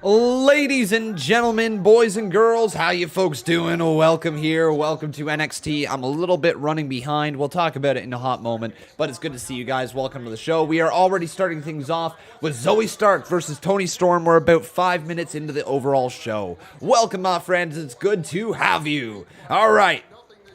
Ladies and gentlemen, boys and girls, how you folks doing? Welcome here. Welcome to NXT. I'm a little bit running behind. We'll talk about it in a hot moment, but it's good to see you guys. Welcome to the show. We are already starting things off with Zoey Stark versus Toni Storm. We're about 5 minutes into the overall show. Welcome, my friends. It's good to have you. All right.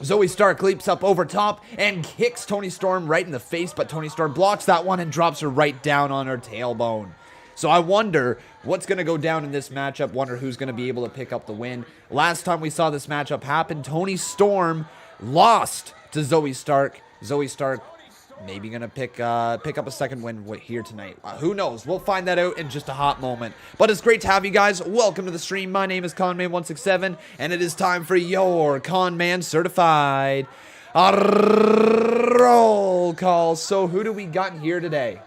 Zoey Stark leaps up over top and kicks Toni Storm right in the face, but Toni Storm blocks that one and drops her right down on her tailbone. So I wonder what's going to go down in this matchup. Wonder who's going to be able to pick up the win. Last time we saw this matchup happen, Toni Storm lost to Zoey Stark. Zoey Stark maybe going to pick up a second win here tonight. Who knows? We'll find that out in just a hot moment. But it's great to have you guys. Welcome to the stream. My name is Conman167, and it is time for your Conman Certified Roll Call. So who do we got here today?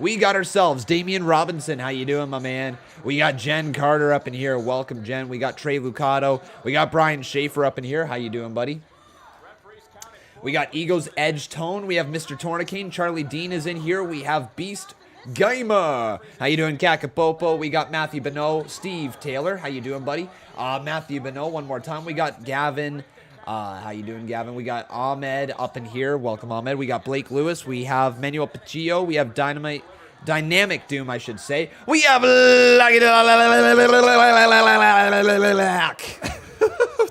We got ourselves Damian Robinson. How you doing, my man? We got Jen Carter up in here. Welcome, Jen. We got Trey Lucado. We got Brian Schaefer up in here. How you doing, buddy? We got Ego's Edge Tone. We have Mr. Torniking. Charlie Dean is in here. We have Beast Gamer. How you doing, Kakapopo? We got Matthew Beno. Steve Taylor. How you doing, buddy? Matthew Beno, one more time. We got Gavin. How you doing, Gavin? We got Ahmed up in here. Welcome, Ahmed. We got Blake Lewis. We have Manuel Pacillo. We have Dynamic Doom, I should say. We have what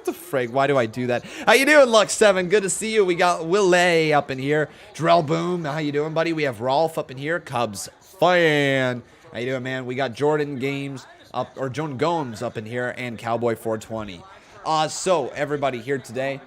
the frig? Why do I do that? How you doing, Lux7? Good to see you. We got Will A up in here. Drell Boom. How you doing, buddy? We have Rolf up in here. Cubs fan. How you doing, man? We got Jordan Games up, or Joan Gomes up in here, and Cowboy 420. So, everybody here today,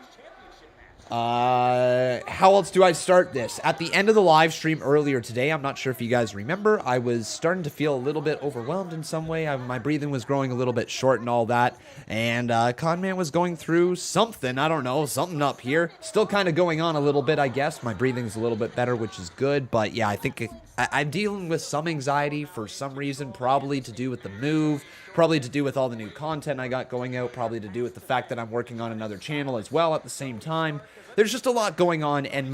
how else do I start this? At the end of the live stream earlier today, I'm not sure if you guys remember, I was starting to feel a little bit overwhelmed in some way. My breathing was growing a little bit short and all that, and Conman was going through something, I don't know, something up here. Still kind of going on a little bit, I guess. My breathing's a little bit better, which is good, but yeah, I think I'm dealing with some anxiety for some reason, probably to do with the move, probably to do with all the new content I got going out, probably to do with the fact that I'm working on another channel as well at the same time. There's just a lot going on, and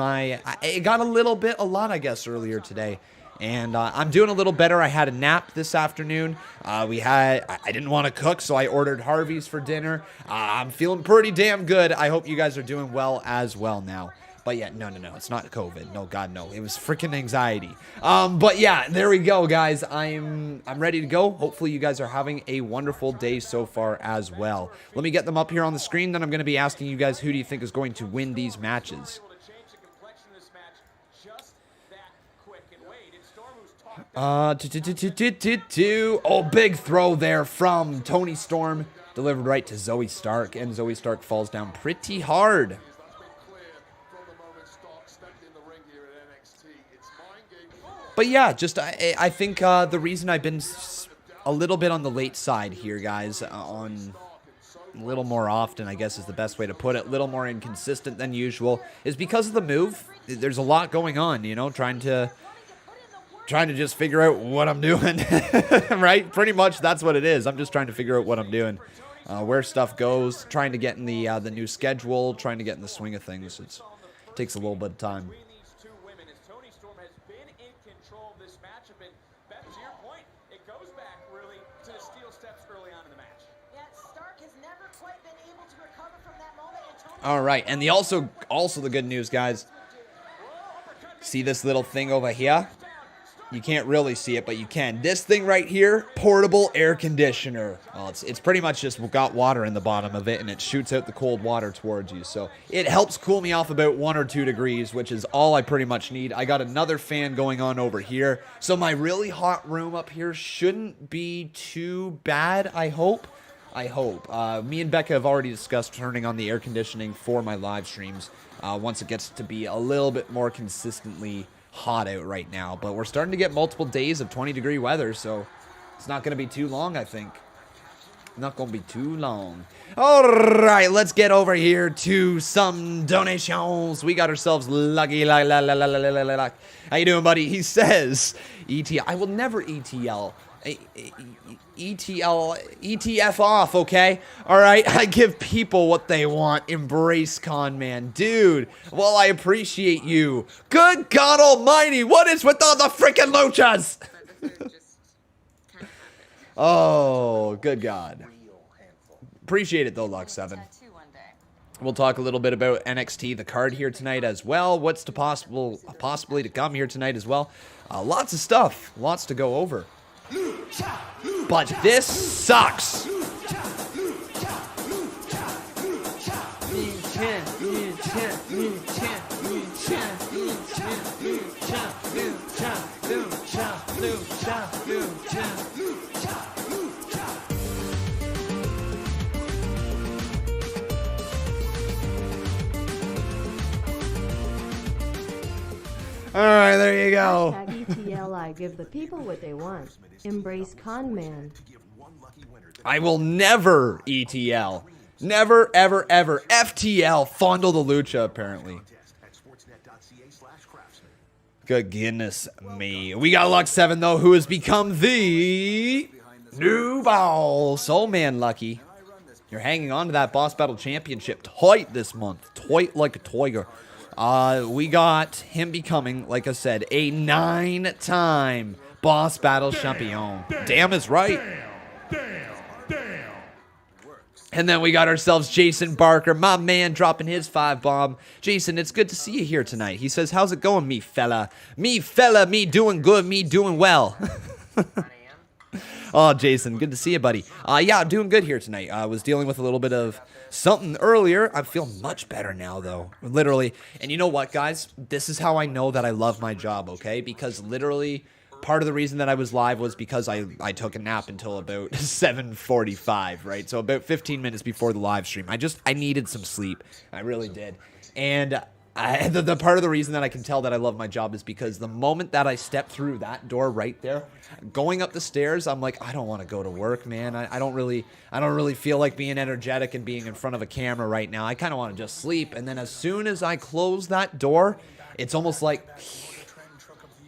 it got a lot, I guess, earlier today. And I'm doing a little better. I had a nap this afternoon. I didn't want to cook, so I ordered Harvey's for dinner. I'm feeling pretty damn good. I hope you guys are doing well as well now. But yeah, no, it's not COVID. No, God, no. It was freaking anxiety. But yeah, there we go, guys. I'm ready to go. Hopefully you guys are having a wonderful day so far as well. Let me get them up here on the screen. Then I'm going to be asking you guys, who do you think is going to win these matches? Oh, big throw there from Toni Storm. Delivered right to Zoey Stark. And Zoey Stark falls down pretty hard. But yeah, just I think the reason I've been a little bit on the late side here, guys, on a little more often, I guess is the best way to put it, a little more inconsistent than usual, is because of the move. There's a lot going on, you know, trying to just figure out what I'm doing, right? Pretty much that's what it is. I'm just trying to figure out what I'm doing, where stuff goes, trying to get in the new schedule, trying to get in the swing of things. It takes a little bit of time. All right, and also the good news, guys. See this little thing over here? You can't really see it, but you can. This thing right here, portable air conditioner. Well, it's pretty much just got water in the bottom of it, and it shoots out the cold water towards you. So it helps cool me off about 1 or 2 degrees, which is all I pretty much need. I got another fan going on over here, so my really hot room up here shouldn't be too bad, I hope. Me and Becca have already discussed turning on the air conditioning for my live streams once it gets to be a little bit more consistently hot out right now. But we're starting to get multiple days of 20-degree weather, so it's not going to be too long, I think. Not going to be too long. All right, let's get over here to some donations. We got ourselves lucky. How you doing, buddy? He says, ETL. I will never ETL. ETF off, okay? All right, I give people what they want. Embrace Conman. Dude, well, I appreciate you. Good God almighty, what is with all the freaking luchas? Oh, good God. Appreciate it, though, Lux7. We'll talk a little bit about NXT, the card here tonight as well. What's to possibly to come here tonight as well. Lots of stuff. Lots to go over. But this sucks. All right, there you go. #ETLI, give the people what they want. Embrace Conman. I will never ETL. Never, ever, ever. FTL. Fondle the Lucha, apparently. Good goodness me. We got Lux7, though, who has become the new boss. Oh, man, Lucky. You're hanging on to that Boss Battle Championship tight this month. Tight like a tiger. We got him becoming, like I said, a 9-time Boss Battle Champion. Damn is right. And then we got ourselves Jason Barker, my man, dropping his 5-bomb. Jason, it's good to see you here tonight. He says, how's it going, me fella? Me fella, me doing good, me doing well. Oh, Jason, good to see you, buddy. Yeah, I'm doing good here tonight. I was dealing with a little bit of something earlier. I feel much better now, though. Literally. And you know what, guys? This is how I know that I love my job, okay? Because literally, part of the reason that I was live was because I took a nap until about 7:45, right? So about 15 minutes before the live stream. I needed some sleep. I really did. And the part of the reason that I can tell that I love my job is because the moment that I step through that door right there, going up the stairs, I'm like, I don't want to go to work, man. I don't really feel like being energetic and being in front of a camera right now. I kind of want to just sleep. And then as soon as I close that door, it's almost like,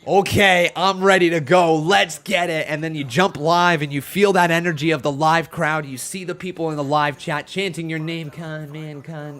okay, I'm ready to go. Let's get it. And then you jump live and you feel that energy of the live crowd. You see the people in the live chat chanting your name, Con.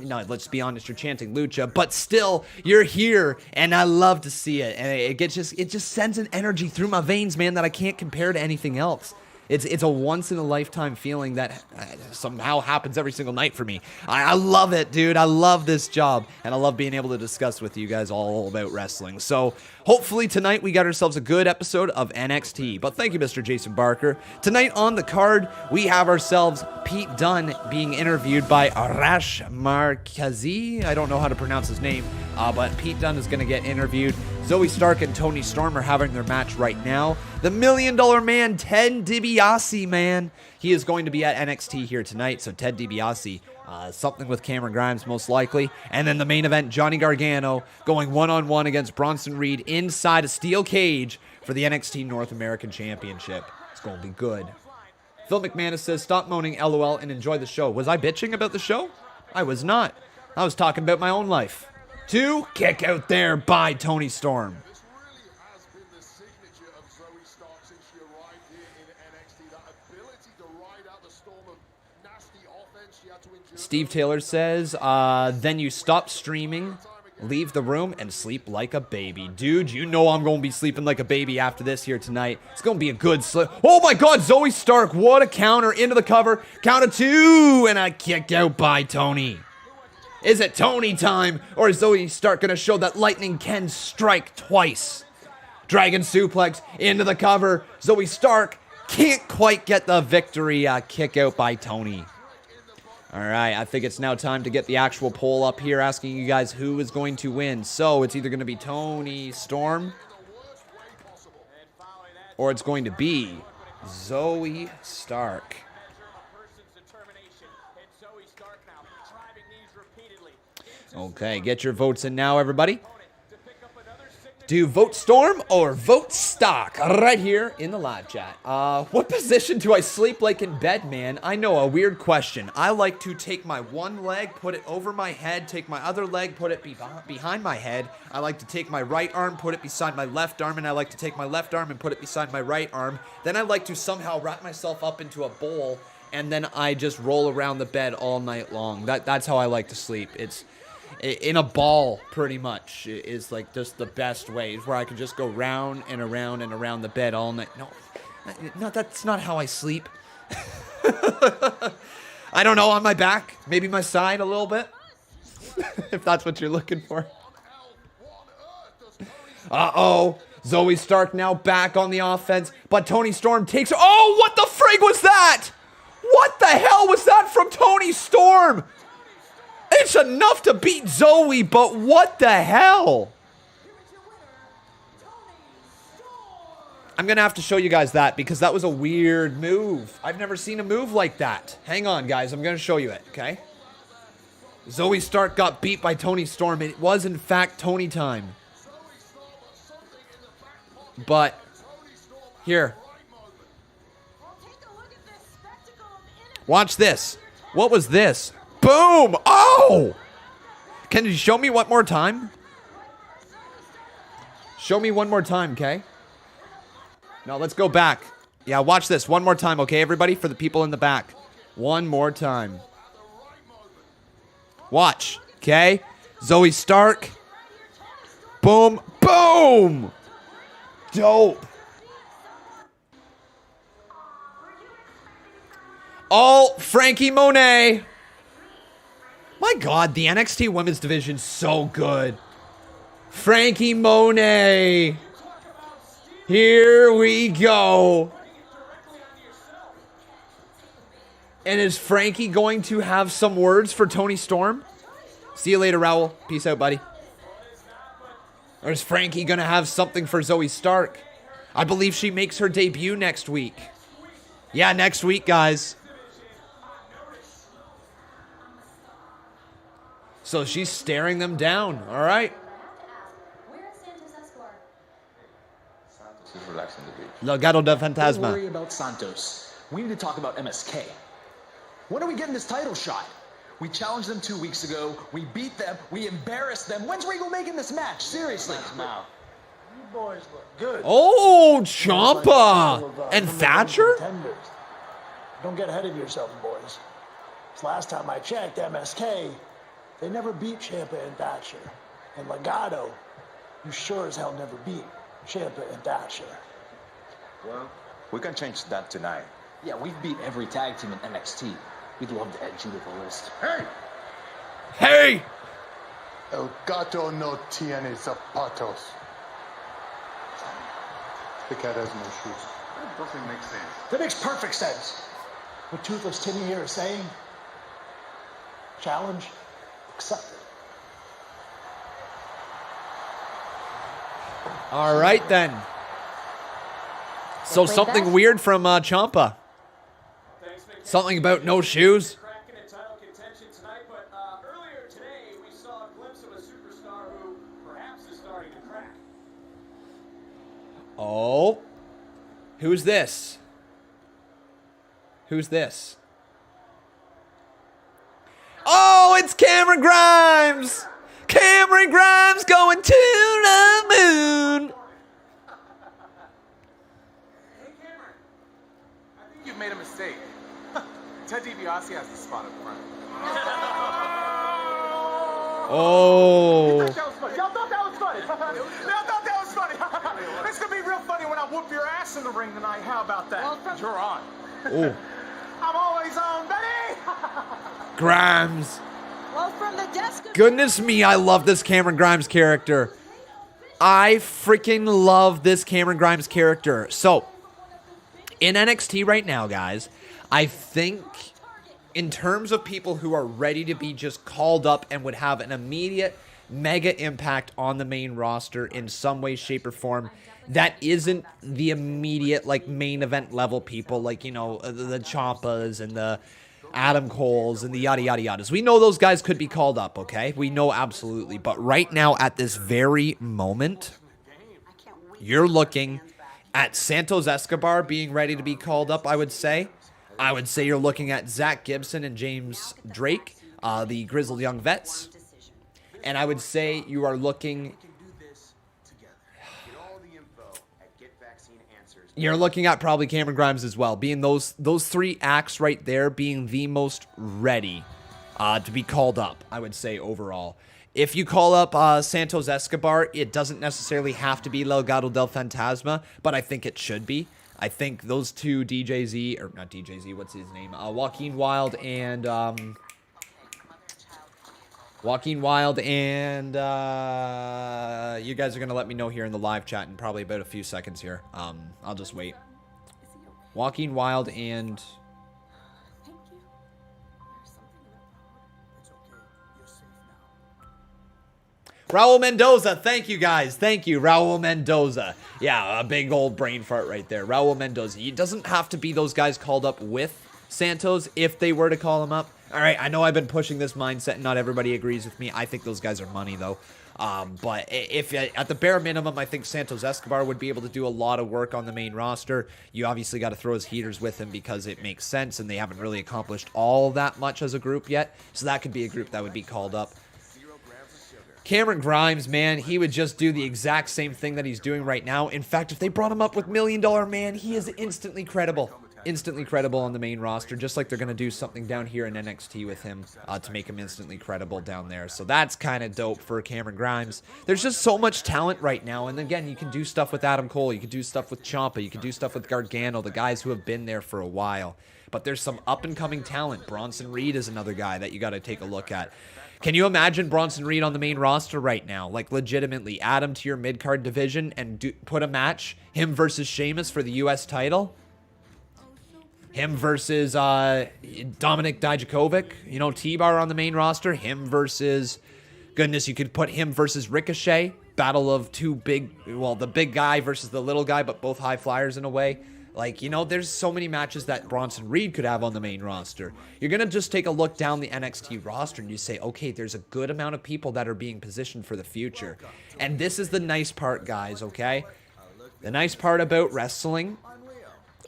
No, let's be honest, you're chanting Lucha, but still, you're here, and I love to see it. And it just sends an energy through my veins, man, that I can't compare to anything else. It's a once-in-a-lifetime feeling that somehow happens every single night for me. I love it, dude. I love this job, and I love being able to discuss with you guys all about wrestling. So hopefully tonight we got ourselves a good episode of NXT. But thank you, Mr. Jason Barker. Tonight on the card, we have ourselves Pete Dunne being interviewed by Arash Markazi. I don't know how to pronounce his name, but Pete Dunne is going to get interviewed. Zoey Stark and Toni Storm are having their match right now. The $1 Million Man, Ted Dibiase, man. He is going to be at NXT here tonight, so Ted Dibiase, something with Cameron Grimes most likely. And then the main event, Johnny Gargano going one-on-one against Bronson Reed inside a steel cage for the NXT North American Championship. It's going to be good. Phil McManus says, stop moaning, LOL, and enjoy the show. Was I bitching about the show? I was not. I was talking about my own life. To kick out there by Toni Storm. This really has been the signature of Zoey Stark since she arrived here in NXT. That ability to ride out the storm of nasty offense she had to endure. Steve Taylor says, then you stop streaming, leave the room, and sleep like a baby. Dude, you know I'm going to be sleeping like a baby after this here tonight. It's going to be a good sleep. Oh my God, Zoey Stark, what a counter into the cover. Count of 2, and a kick out by Toni. Is it Toni time, or is Zoey Stark going to show that Lightning can strike twice? Dragon suplex into the cover. Zoey Stark can't quite get the victory. Kick out by Toni. All right, I think it's now time to get the actual poll up here asking you guys who is going to win. So it's either going to be Toni Storm or it's going to be Zoey Stark. Okay, get your votes in now, everybody. Do you vote Storm or vote Stock? Right here in the live chat. What position do I sleep like in bed, man? I know, a weird question. I like to take my one leg, put it over my head, take my other leg, put it behind my head. I like to take my right arm, put it beside my left arm, and I like to take my left arm and put it beside my right arm. Then I like to somehow wrap myself up into a bowl, and then I just roll around the bed all night long. That's how I like to sleep. It's in a ball, pretty much, is like just the best way, where I can just go round and around and around the bed all night. No, No, that's not how I sleep. I don't know, on my back, maybe my side a little bit, if that's what you're looking for. Uh-oh, Zoey Stark now back on the offense, but Toni Storm takes her. Oh, what the frig was that? What the hell was that from Toni Storm? It's enough to beat Zoey, but what the hell? I'm going to have to show you guys that because that was a weird move. I've never seen a move like that. Hang on, guys. I'm going to show you it, okay? Zoey Stark got beat by Toni Storm. It was, in fact, Toni time. But, here. Watch this. What was this? Boom! Oh! Can you show me one more time? Show me one more time, okay? No, let's go back. Yeah, watch this one more time, okay, everybody? For the people in the back. One more time. Watch, okay? Zoey Stark. Boom. Boom! Dope. Oh, Frankie Monet. My God, the NXT Women's Division's so good. Frankie Monet. Here we go. And is Frankie going to have some words for Toni Storm? See you later, Raul. Peace out, buddy. Or is Frankie going to have something for Zoey Stark? I believe she makes her debut next week. Yeah, next week, guys. So she's staring them down. All right. Legado del Fantasma. Don't worry about Santos. We need to talk about MSK. When are we getting this title shot? We challenged them 2 weeks ago. We beat them. We embarrassed them. When's Regal making this match? Seriously. Now. You boys look good. Oh, Ciampa and Thatcher? Don't get ahead of yourselves, boys. This last time I checked, MSK, they never beat Ciampa and Thatcher. And Legado, you sure as hell never beat Ciampa and Thatcher. Well, we can change that tonight. Yeah, we've beat every tag team in NXT. We'd love to add you to the list. Hey! Hey! El gato no tiene zapatos. The cat has no shoes. That doesn't make sense. That makes perfect sense. What Toothless Timmy here is saying, challenge accepted. All right, then. So something weird from Ciampa. Something about no shoes. Oh. Who's this? Who's this? Oh, it's Cameron Grimes! Cameron Grimes going to the moon! Hey, Cameron. I think you've made a mistake. Ted Dibiase has the spot up front. Oh. Y'all thought that was funny? Y'all thought that was funny? It's gonna be real funny when I whoop your ass in the ring tonight. How about that? You're on. Oh. I'm always on, Betty! Grimes. Well, from the desk. Goodness me, I love this Cameron Grimes character. I freaking love this Cameron Grimes character. So, in NXT right now, guys, I think in terms of people who are ready to be just called up and would have an immediate mega impact on the main roster in some way, shape, or form, that isn't the immediate, like, main event level people, like, you know, the Ciampas and the Adam Coles and the yada yada yadas. We know those guys could be called up, okay? We know absolutely. But right now, at this very moment, you're looking at Santos Escobar being ready to be called up, I would say. I would say you're looking at Zach Gibson and James Drake, the Grizzled Young Vets. And I would say you are looking... You're looking at probably Cameron Grimes as well, being those three acts right there being the most ready to be called up, I would say, overall. If you call up Santos Escobar, it doesn't necessarily have to be Legado del Fantasma, but I think it should be. I think those two, DJZ, or not DJZ, what's his name? Joaquin Wilde and you guys are going to let me know here in the live chat in probably about a few seconds here. I'll just wait. Joaquin Wilde and... Raul Mendoza, thank you guys. Thank you, Raul Mendoza. Yeah, a big old brain fart right there. Raul Mendoza. It doesn't have to be those guys called up with Santos if they were to call him up. All right, I know I've been pushing this mindset and not everybody agrees with me. I think those guys are money, though. But if at the bare minimum, I think Santos Escobar would be able to do a lot of work on the main roster. You obviously got to throw his heaters with him because it makes sense, and they haven't really accomplished all that much as a group yet. So that could be a group that would be called up. Cameron Grimes, man, he would just do the exact same thing that he's doing right now. In fact, if they brought him up with $1 Million Man, he is instantly credible. Instantly credible on the main roster, just like they're going to do something down here in NXT with him to make him instantly credible down there. So that's kind of dope for Cameron Grimes. There's just so much talent right now. And again, you can do stuff with Adam Cole. You can do stuff with Ciampa. You can do stuff with Gargano, the guys who have been there for a while. But there's some up-and-coming talent. Bronson Reed is another guy that you got to take a look at. Can you imagine Bronson Reed on the main roster right now? Like, legitimately, add him to your mid-card division and put a match, him versus Sheamus for the U.S. title? Him versus Dominik Dijakovic, you know, T-Bar on the main roster. Him versus, goodness, you could put him versus Ricochet. Battle of two big, well, the big guy versus the little guy, but both high flyers in a way. Like, you know, there's so many matches that Bronson Reed could have on the main roster. You're going to just take a look down the NXT roster and you say, okay, there's a good amount of people that are being positioned for the future. And this is the nice part, guys, okay? The nice part about wrestling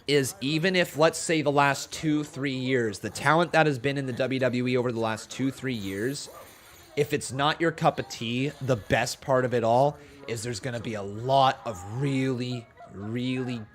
is even if, let's say, the last 2-3 years, the talent that has been in the WWE over the last 2-3 years, if it's not your cup of tea, the best part of it all is there's going to be a lot of really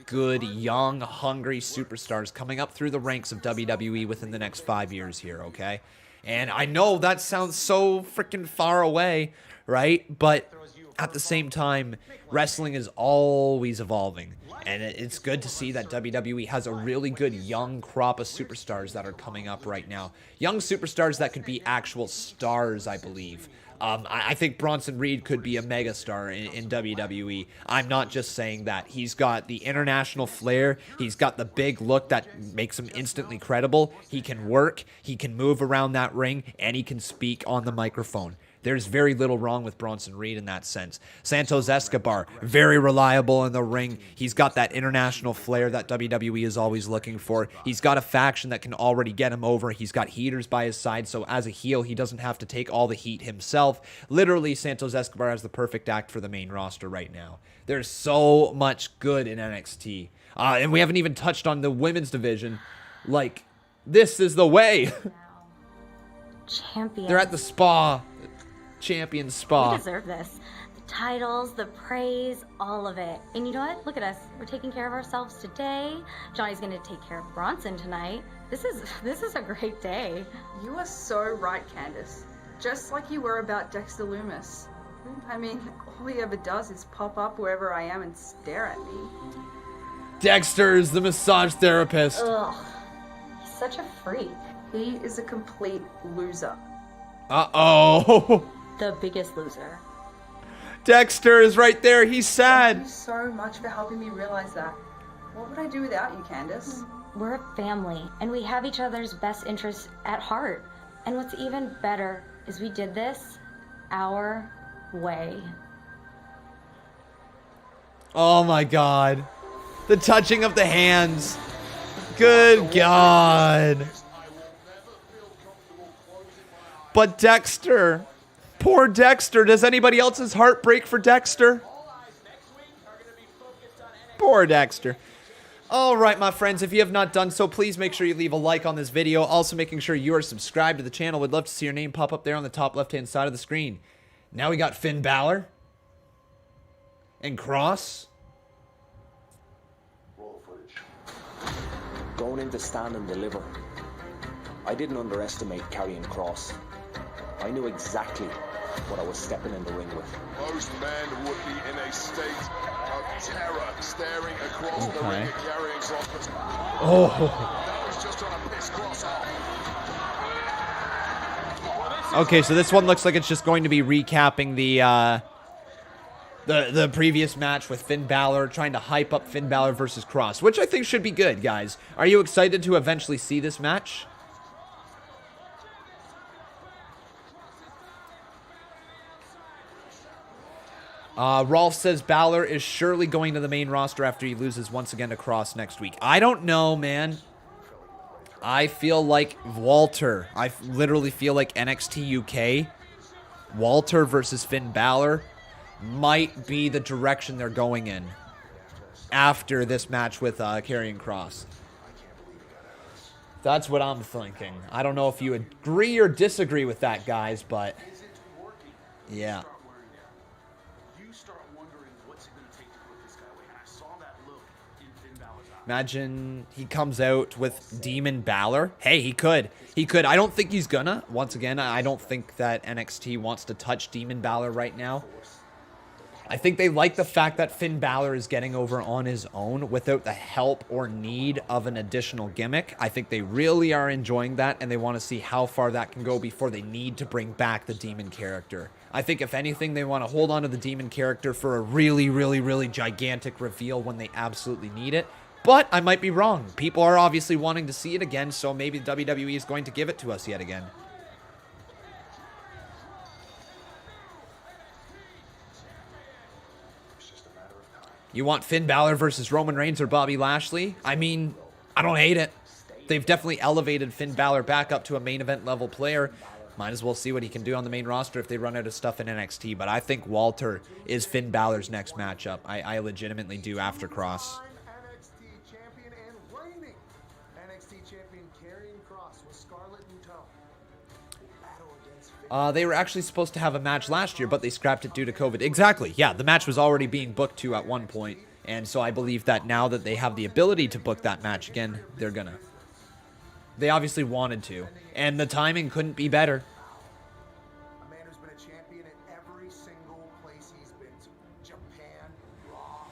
good, young, hungry superstars coming up through the ranks of WWE within the next 5 years here, okay? And I know that sounds so freaking far away, right? But at the same time, wrestling is always evolving. And it's good to see that WWE has a really good young crop of superstars that are coming up right now. Young superstars that could be actual stars, I believe. I think Bronson Reed could be a megastar in WWE. I'm not just saying that. He's got the international flair. He's got the big look that makes him instantly credible. He can work. He can move around that ring. And he can speak on the microphone. There's very little wrong with Bronson Reed in that sense. Santos Escobar, very reliable in the ring. He's got that international flair that WWE is always looking for. He's got a faction that can already get him over. He's got heaters by his side, so as a heel, he doesn't have to take all the heat himself. Literally, Santos Escobar has the perfect act for the main roster right now. There's so much good in NXT. And we haven't even touched on the women's division. Like, this is the way. Champion. They're at the spa. Champion spa. We deserve this. The titles, the praise, all of it. And you know what? Look at us. We're taking care of ourselves today. Johnny's gonna take care of Bronson tonight. This is a great day. You are so right, Candace. Just like you were about Dexter Lumis. I mean, all he ever does is pop up wherever I am and stare at me. Dexter's the massage therapist. Ugh. He's such a freak. He is a complete loser. Uh-oh. The biggest loser. Dexter is right there. He's sad. Thank you so much for helping me realize that. What would I do without you, Candace? We're a family, and we have each other's best interests at heart. And what's even better is we did this our way. Oh my God. The touching of the hands. Good God. But Dexter, poor Dexter. Does anybody else's heart break for Dexter? Poor Dexter. All right, my friends, if you have not done so, please make sure you leave a like on this video. Also, making sure you are subscribed to the channel. We'd love to see your name pop up there on the top left-hand side of the screen. Now we got Finn Balor and Kross. Roll footage. Going in to stand and deliver. I didn't underestimate Karrion Kross. I knew exactly what I was stepping in the ring with. Most men would be in a state of terror staring across the ring at Karrion Kross. Oh. That was just trying to piss Kross off. Okay, so this one looks like it's just going to be recapping the previous match with Finn Balor, trying to hype up Finn Balor versus Kross, which I think should be good, guys. Are you excited to eventually see this match? Rolf says Balor is surely going to the main roster after he loses once again to Kross next week. I don't know, man. I feel like Walter. I literally feel like NXT UK, Walter versus Finn Balor might be the direction they're going in after this match with Karrion Kross. That's what I'm thinking. I don't know if you agree or disagree with that, guys, but yeah. Imagine he comes out with Demon Balor. Hey, he could. He could. I don't think he's gonna. Once again, I don't think that NXT wants to touch Demon Balor right now. I think they like the fact that Finn Balor is getting over on his own without the help or need of an additional gimmick. I think they really are enjoying that, and they want to see how far that can go before they need to bring back the Demon character. I think, if anything, they want to hold on to the Demon character for a really, really, really gigantic reveal when they absolutely need it. But I might be wrong. People are obviously wanting to see it again, so maybe WWE is going to give it to us yet again. You want Finn Balor versus Roman Reigns or Bobby Lashley? I mean, I don't hate it. They've definitely elevated Finn Balor back up to a main event level player. Might as well see what he can do on the main roster if they run out of stuff in NXT. But I think Walter is Finn Balor's next matchup. I legitimately do after Kross. NXT champion and reigning NXT champion Karrion Kross with Scarlett and Dunne. Battle against Finn. They were actually supposed to have a match last year, but they scrapped it due to COVID. Exactly. Yeah, the match was already being booked to at one point. And so I believe that now that they have the ability to book that match again, they're gonna. They obviously wanted to. And the timing couldn't be better. A man who's been a champion at every single place he's been to. Japan, Raw,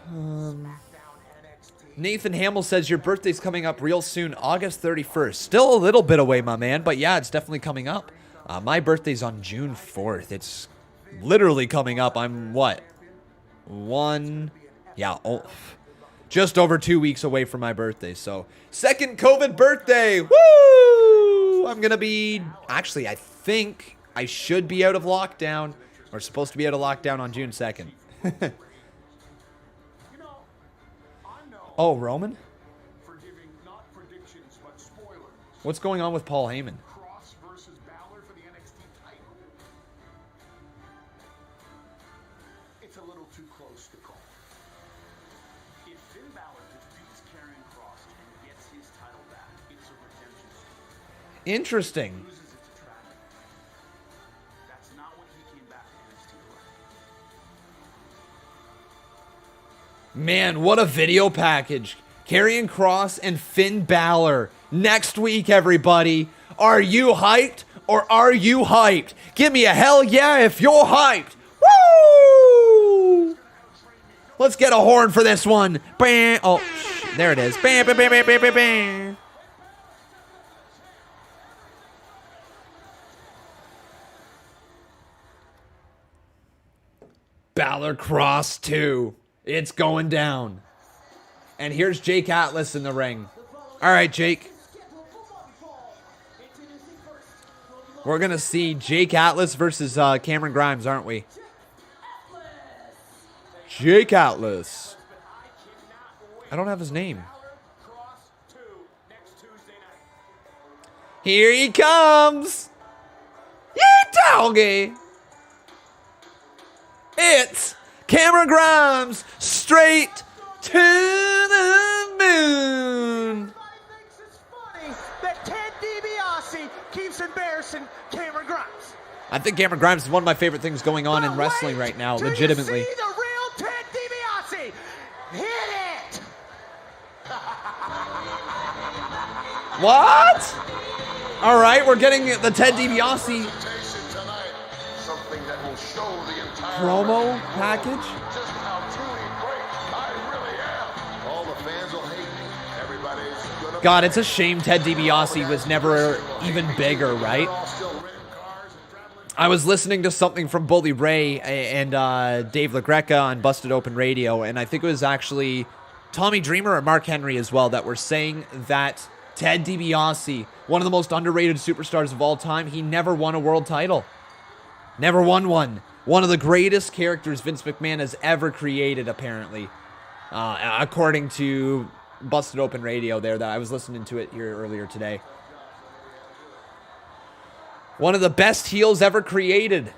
SmackDown, NXT. Nathan Hamill says your birthday's coming up real soon, August 31st. Still a little bit away, my man, but yeah, it's definitely coming up. My birthday's on June 4th. It's literally coming up. I'm what? Just over 2 weeks away from my birthday. So, second COVID birthday. Woo! I'm going to be, actually, I think I should be out of lockdown. Or supposed to be out of lockdown on June 2nd. Oh, Roman? What's going on with Paul Heyman? Kross versus Balor for the NXT title. It's a little too close to call. If Finn Balor defeats Karrion Kross and gets his title back, it's a redemption story. Interesting. Loses it to traffic. That's not what he came back to NXT for. Man, what a video package. Karrion Kross and Finn Balor next week, everybody. Are you hyped or are you hyped? Give me a hell yeah if you're hyped. Woo! Let's get a horn for this one. Bam. Oh, there it is. Bam, bam, bam, bam, bam, bam, bam. Balor Kross 2. It's going down. And here's Jake Atlas in the ring. All right, Jake. We're going to see Jake Atlas versus Cameron Grimes, aren't we? Jake Atlas. I don't have his name. Here he comes. Yeah, doggy. It's Cameron Grimes straight to the moon. That Ted Dibiase keeps embarrassing Cameron Grimes. I think Cameron Grimes is one of my favorite things going on in wrestling right now, legitimately. You see the real Ted Dibiase? Hit it! What? All right, we're getting the Ted DiBiase Something that will show the entire promo package. just how truly great God, it's a shame Ted DiBiase was never even bigger, right? I was listening to something from Bully Ray and Dave LaGreca on Busted Open Radio, and I think it was actually Tommy Dreamer or Mark Henry as well that were saying that Ted DiBiase, one of the most underrated superstars of all time, he never won a world title. Never won one. One of the greatest characters Vince McMahon has ever created, apparently. According to Busted Open Radio there, that I was listening to it here earlier today. One of the best heels ever created.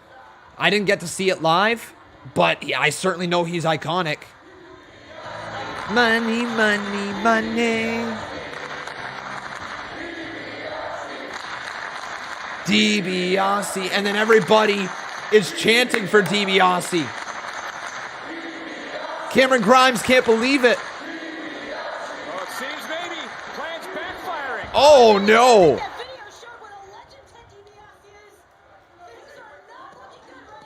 I didn't get to see it live, but yeah, I certainly know he's iconic. Money, money, money. DiBiase, and then everybody is chanting for DiBiase. Cameron Grimes can't believe it. Well, it seems maybe plan's backfiring. Oh no.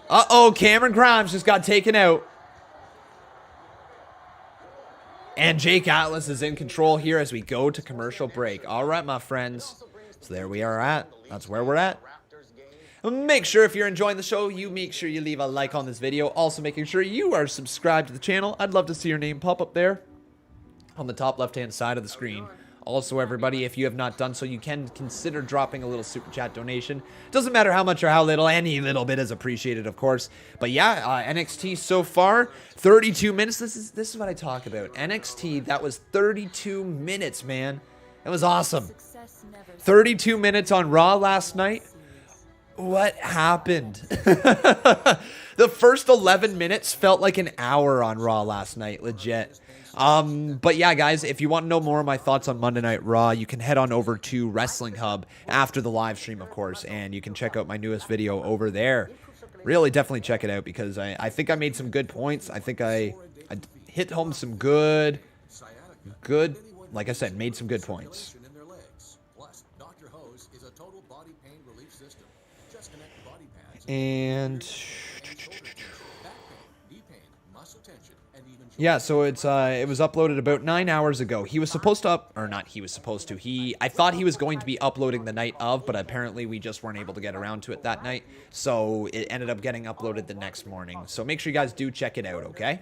Uh-oh, Cameron Grimes just got taken out. And Jake Atlas is in control here as we go to commercial break. All right, my friends. So there we are at. That's where we're at. Make sure if you're enjoying the show, you make sure you leave a like on this video. Also making sure you are subscribed to the channel. I'd love to see your name pop up there on the top left-hand side of the screen. Also, everybody, if you have not done so, you can consider dropping a little super chat donation. Doesn't matter how much or how little, any little bit is appreciated, of course. But yeah, NXT so far, 32 minutes. This is what I talk about. NXT, that was 32 minutes, man. It was awesome. 32 minutes on Raw last night. What happened? The first 11 minutes felt like an hour on Raw last night, legit. But yeah, guys, if you want to know more of my thoughts on Monday Night Raw, you can head on over to Wrestling Hub after the live stream, of course, and you can check out my newest video over there. Really, definitely check it out because I think I made some good points. I think I hit home some good, like I said, made some good points. And yeah, so it was uploaded about 9 hours ago. He was supposed to I thought he was going to be uploading the night of, but apparently we just weren't able to get around to it that night. So it ended up getting uploaded the next morning. So make sure you guys do check it out, okay?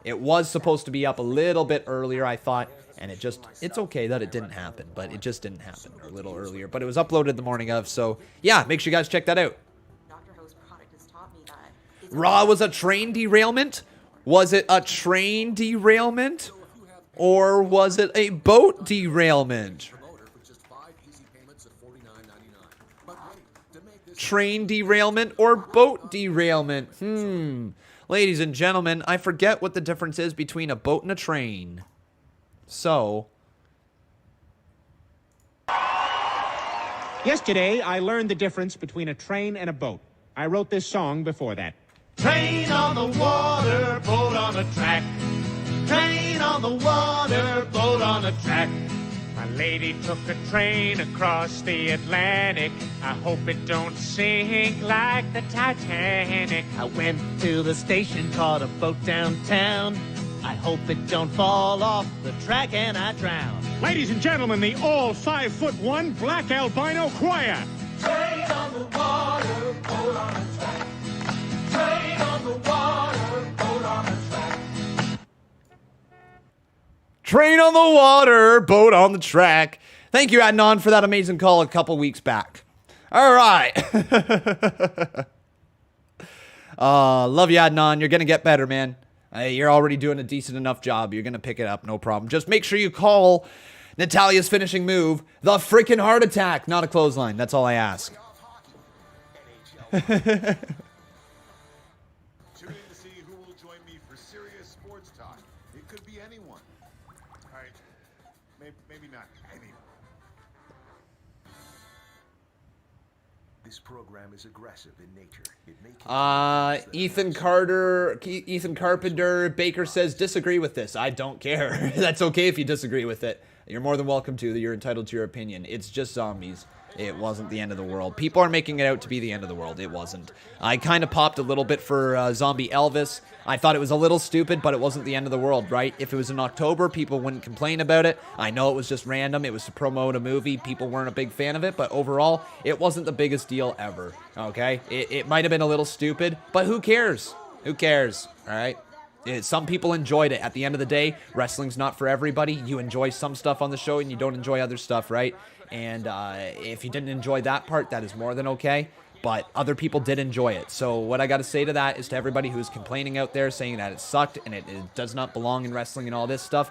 It was supposed to be up a little bit earlier, I thought, and it's okay that it didn't happen, but it just didn't happen a little earlier. But it was uploaded the morning of, so yeah, make sure you guys check that out. Raw was a train derailment? Was it a train derailment? Or was it a boat derailment? Train derailment or boat derailment? Ladies and gentlemen, I forget what the difference is between a boat and a train. So... Yesterday, I learned the difference between a train and a boat. I wrote this song before that. Train on the water, boat on the track. Train on the water, boat on the track. My lady took a train across the Atlantic. I hope it don't sink like the Titanic. I went to the station, caught a boat downtown. I hope it don't fall off the track and I drown. Ladies and gentlemen, the all 5'1" black albino choir. Train on the water, boat on the track. Train on the water, boat on the track. Train on the water, boat on the track. Thank you, Adnan, for that amazing call a couple weeks back. All right. Love you, Adnan. You're going to get better, man. You're already doing a decent enough job. You're going to pick it up, no problem. Just make sure you call Natalia's finishing move the freaking heart attack, not a clothesline. That's all I ask. Tune in to see who will join me for serious sports talk. It could be anyone. All right, maybe not anyone. This program is aggressive in nature. It may Ethan Carpenter Baker says disagree with this. I don't care. That's okay if you disagree with it. You're more than welcome to. You're entitled to your opinion. It's just zombies. It wasn't the end of the world. People are making it out to be the end of the world. It wasn't. I kind of popped a little bit for Zombie Elvis. I thought it was a little stupid, but it wasn't the end of the world, right? If it was in October, people wouldn't complain about it. I know it was just random. It was to promote a movie. People weren't a big fan of it, but overall, it wasn't the biggest deal ever, okay? It might have been a little stupid, but who cares? Who cares, all right? Some people enjoyed it. At the end of the day, wrestling's not for everybody. You enjoy some stuff on the show and you don't enjoy other stuff, right? And if you didn't enjoy that part, that is more than okay. But other people did enjoy it. So what I got to say to that is to everybody who's complaining out there saying that it sucked and it does not belong in wrestling and all this stuff,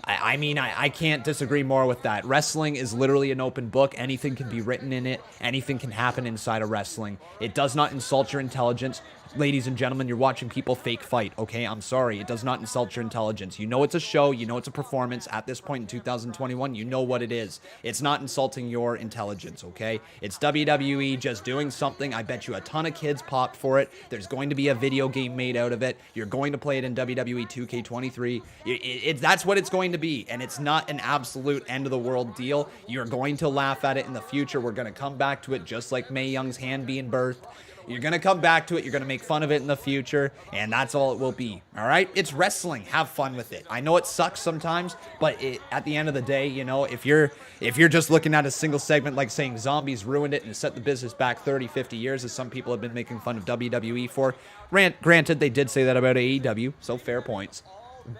I mean, I can't disagree more with that. Wrestling is literally an open book. Anything can be written in it. Anything can happen inside of wrestling. It does not insult your intelligence. Ladies and gentlemen, you're watching people fake fight, okay? I'm sorry. It does not insult your intelligence. You know it's a show. You know it's a performance. At this point in 2021, you know what it is. It's not insulting your intelligence, okay? It's WWE just doing something. I bet you a ton of kids popped for it. There's going to be a video game made out of it. You're going to play it in WWE 2K23. That's what it's going to be, and it's not an absolute end-of-the-world deal. You're going to laugh at it in the future. We're going to come back to it just like Mae Young's hand being birthed. You're going to come back to it. You're going to make fun of it in the future, and that's all it will be, all right? It's wrestling. Have fun with it. I know it sucks sometimes, but at the end of the day, you know, if you're just looking at a single segment like saying zombies ruined it and set the business back 30, 50 years, as some people have been making fun of WWE for, granted, they did say that about AEW, so fair points.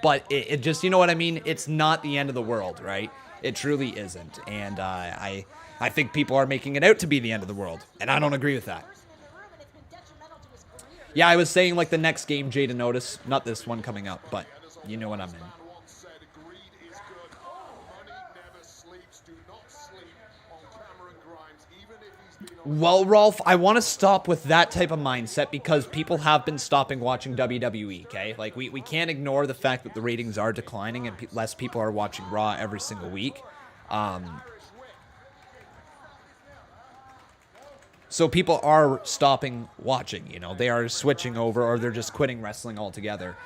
But it just, you know what I mean? It's not the end of the world, right? It truly isn't, and I think people are making it out to be the end of the world, and I don't agree with that. Yeah, I was saying like the next game, Jada Notice. Not this one coming up, but you know what I'm in. Well, Rolf, I want to stop with that type of mindset because people have been stopping watching WWE, okay? Like, we can't ignore the fact that the ratings are declining and less people are watching Raw every single week. So people are stopping watching, you know. They are switching over or they're just quitting wrestling altogether.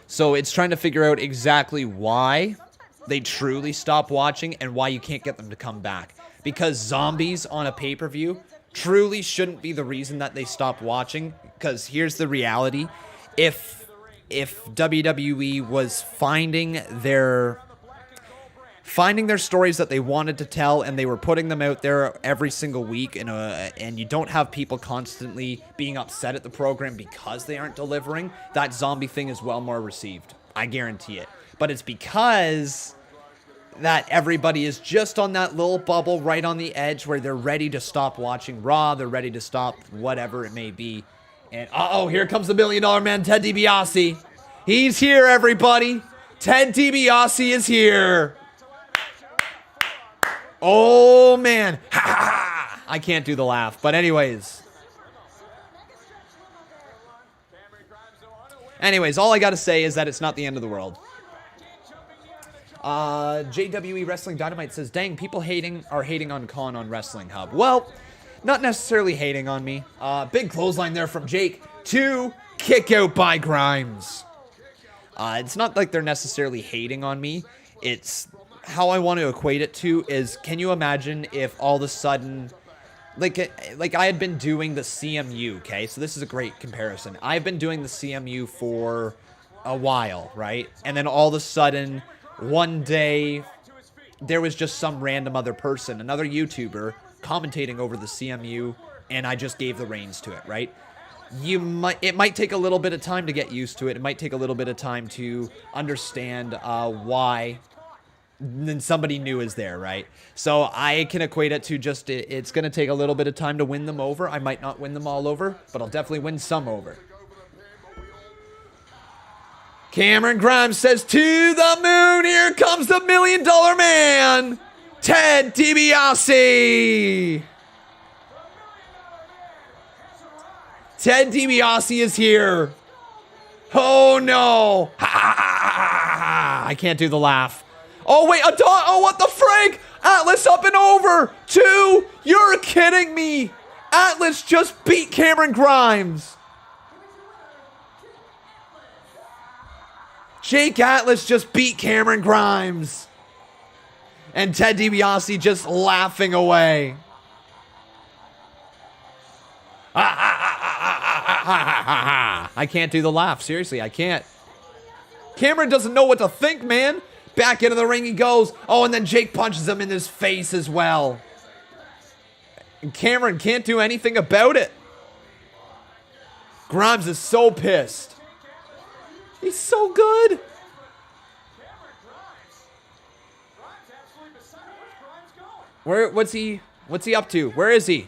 So it's trying to figure out exactly why they truly stop watching and why you can't get them to come back. Because zombies on a pay-per-view truly shouldn't be the reason that they stop watching. Because here's the reality. If WWE was finding their stories that they wanted to tell and they were putting them out there every single week and you don't have people constantly being upset at the program because they aren't delivering, that zombie thing is well more received. I guarantee it. But it's because that everybody is just on that little bubble right on the edge where they're ready to stop watching Raw, they're ready to stop whatever it may be. And uh-oh, here comes the $1 Million Man, Ted Dibiase. He's here, everybody. Ted Dibiase is here. Oh, man. Ha, ha, ha. I can't do the laugh. But anyways, all I got to say is that it's not the end of the world. JWE Wrestling Dynamite says, dang, people are hating on Con on Wrestling Hub. Well, not necessarily hating on me. Big clothesline there from Jake to kick out by Grimes. It's not like they're necessarily hating on me. It's how I want to equate it to is, can you imagine if all of a sudden, like I had been doing the CMU, okay? So this is a great comparison. I've been doing the CMU for a while, right? And then all of a sudden, one day, there was just some random other person, another YouTuber, commentating over the CMU, and I just gave the reins to it, right? It might take a little bit of time to get used to it. It might take a little bit of time to understand why then somebody new is there, right? So I can equate it to just, it's going to take a little bit of time to win them over. I might not win them all over, but I'll definitely win some over. Cameron Grimes says, to the moon, here comes the $1 Million Man, Ted Dibiase. Ted Dibiase is here. Oh, no. Ha, ha, ha, ha, ha. I can't do the laugh. Oh, wait, oh, what the frig? Atlas up and over. 2. You're kidding me. Atlas just beat Cameron Grimes. Jake Atlas just beat Cameron Grimes. And Ted DiBiase just laughing away. I can't do the laugh. Seriously, I can't. Cameron doesn't know what to think, man. Back into the ring he goes. Oh, and then Jake punches him in his face as well. And Cameron can't do anything about it. Grimes is so pissed. He's so good. What's he up to? Where is he?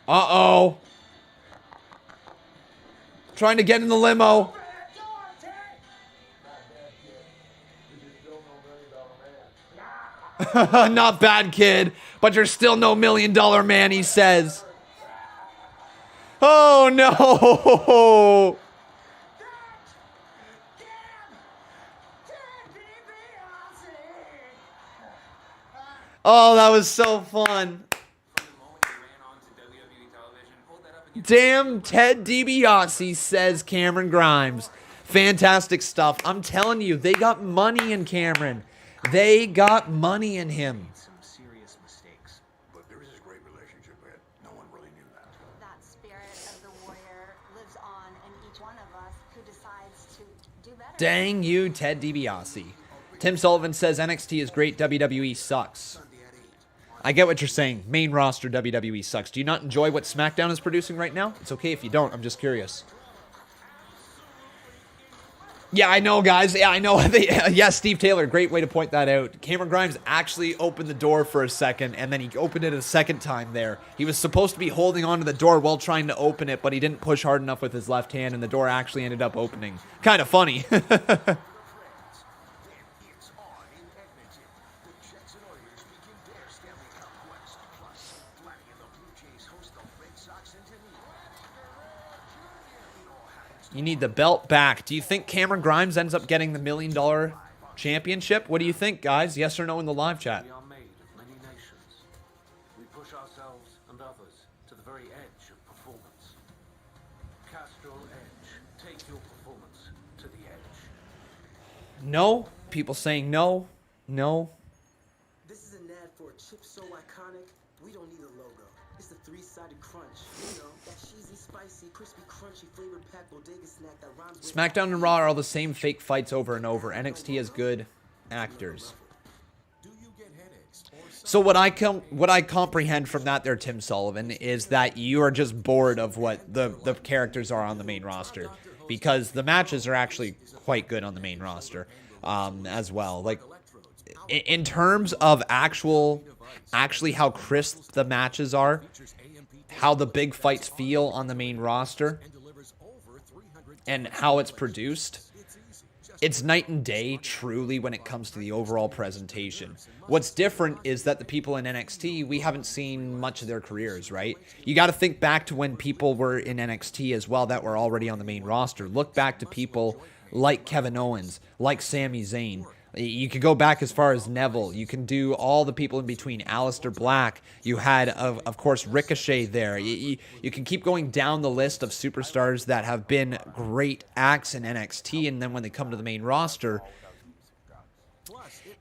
Uh-oh. Trying to get in the limo. Not bad, kid, but you're still no $1 million man, he says. Oh, no. Oh, that was so fun. Damn Ted DiBiase, says Cameron Grimes. Fantastic stuff. I'm telling you, they got money in Cameron. They got money in him. Some serious mistakes, but there is this great relationship with. No one really knew that. That spirit of the warrior lives on in each one of us who decides to do better. Dang you, Ted DiBiase. Tim Sullivan says NXT is great, WWE sucks. I get what you're saying. Main roster WWE sucks. Do you not enjoy what SmackDown is producing right now? It's okay if you don't. I'm just curious. Yeah, I know, guys. Yeah, I know. Yeah, Steve Taylor. Great way to point that out. Cameron Grimes actually opened the door for a second, and then he opened it a second time there. He was supposed to be holding onto the door while trying to open it, but he didn't push hard enough with his left hand, and the door actually ended up opening. Kind of funny. You need the belt back. Do you think Cameron Grimes ends up getting the $1 million championship? What do you think, guys? Yes or no in the live chat? We are made of many nations. We push ourselves and others to the very edge of performance. Cast your edge. Take your performance to the edge. No. People saying no. No. This is an ad for a chip so iconic, we don't need a logo. It's the three-sided crunch. You know, that cheesy, spicy, crispy, crunchy, flavor-packed bodega snack that rhymes with... SmackDown and Raw are all the same fake fights over and over. NXT has good actors. So what I comprehend from that there, Tim Sullivan, is that you are just bored of what the characters are on the main roster. Because the matches are actually quite good on the main roster as well. Like, in terms of actually how crisp the matches are, how the big fights feel on the main roster, and how it's produced, it's night and day, truly, when it comes to the overall presentation. What's different is that the people in NXT, we haven't seen much of their careers, right? You got to think back to when people were in NXT as well that were already on the main roster. Look back to people like Kevin Owens, like Sami Zayn. You could go back as far as Neville. You can do all the people in between. Aleister Black. You had, of course, Ricochet there. You can keep going down the list of superstars that have been great acts in NXT, and then when they come to the main roster,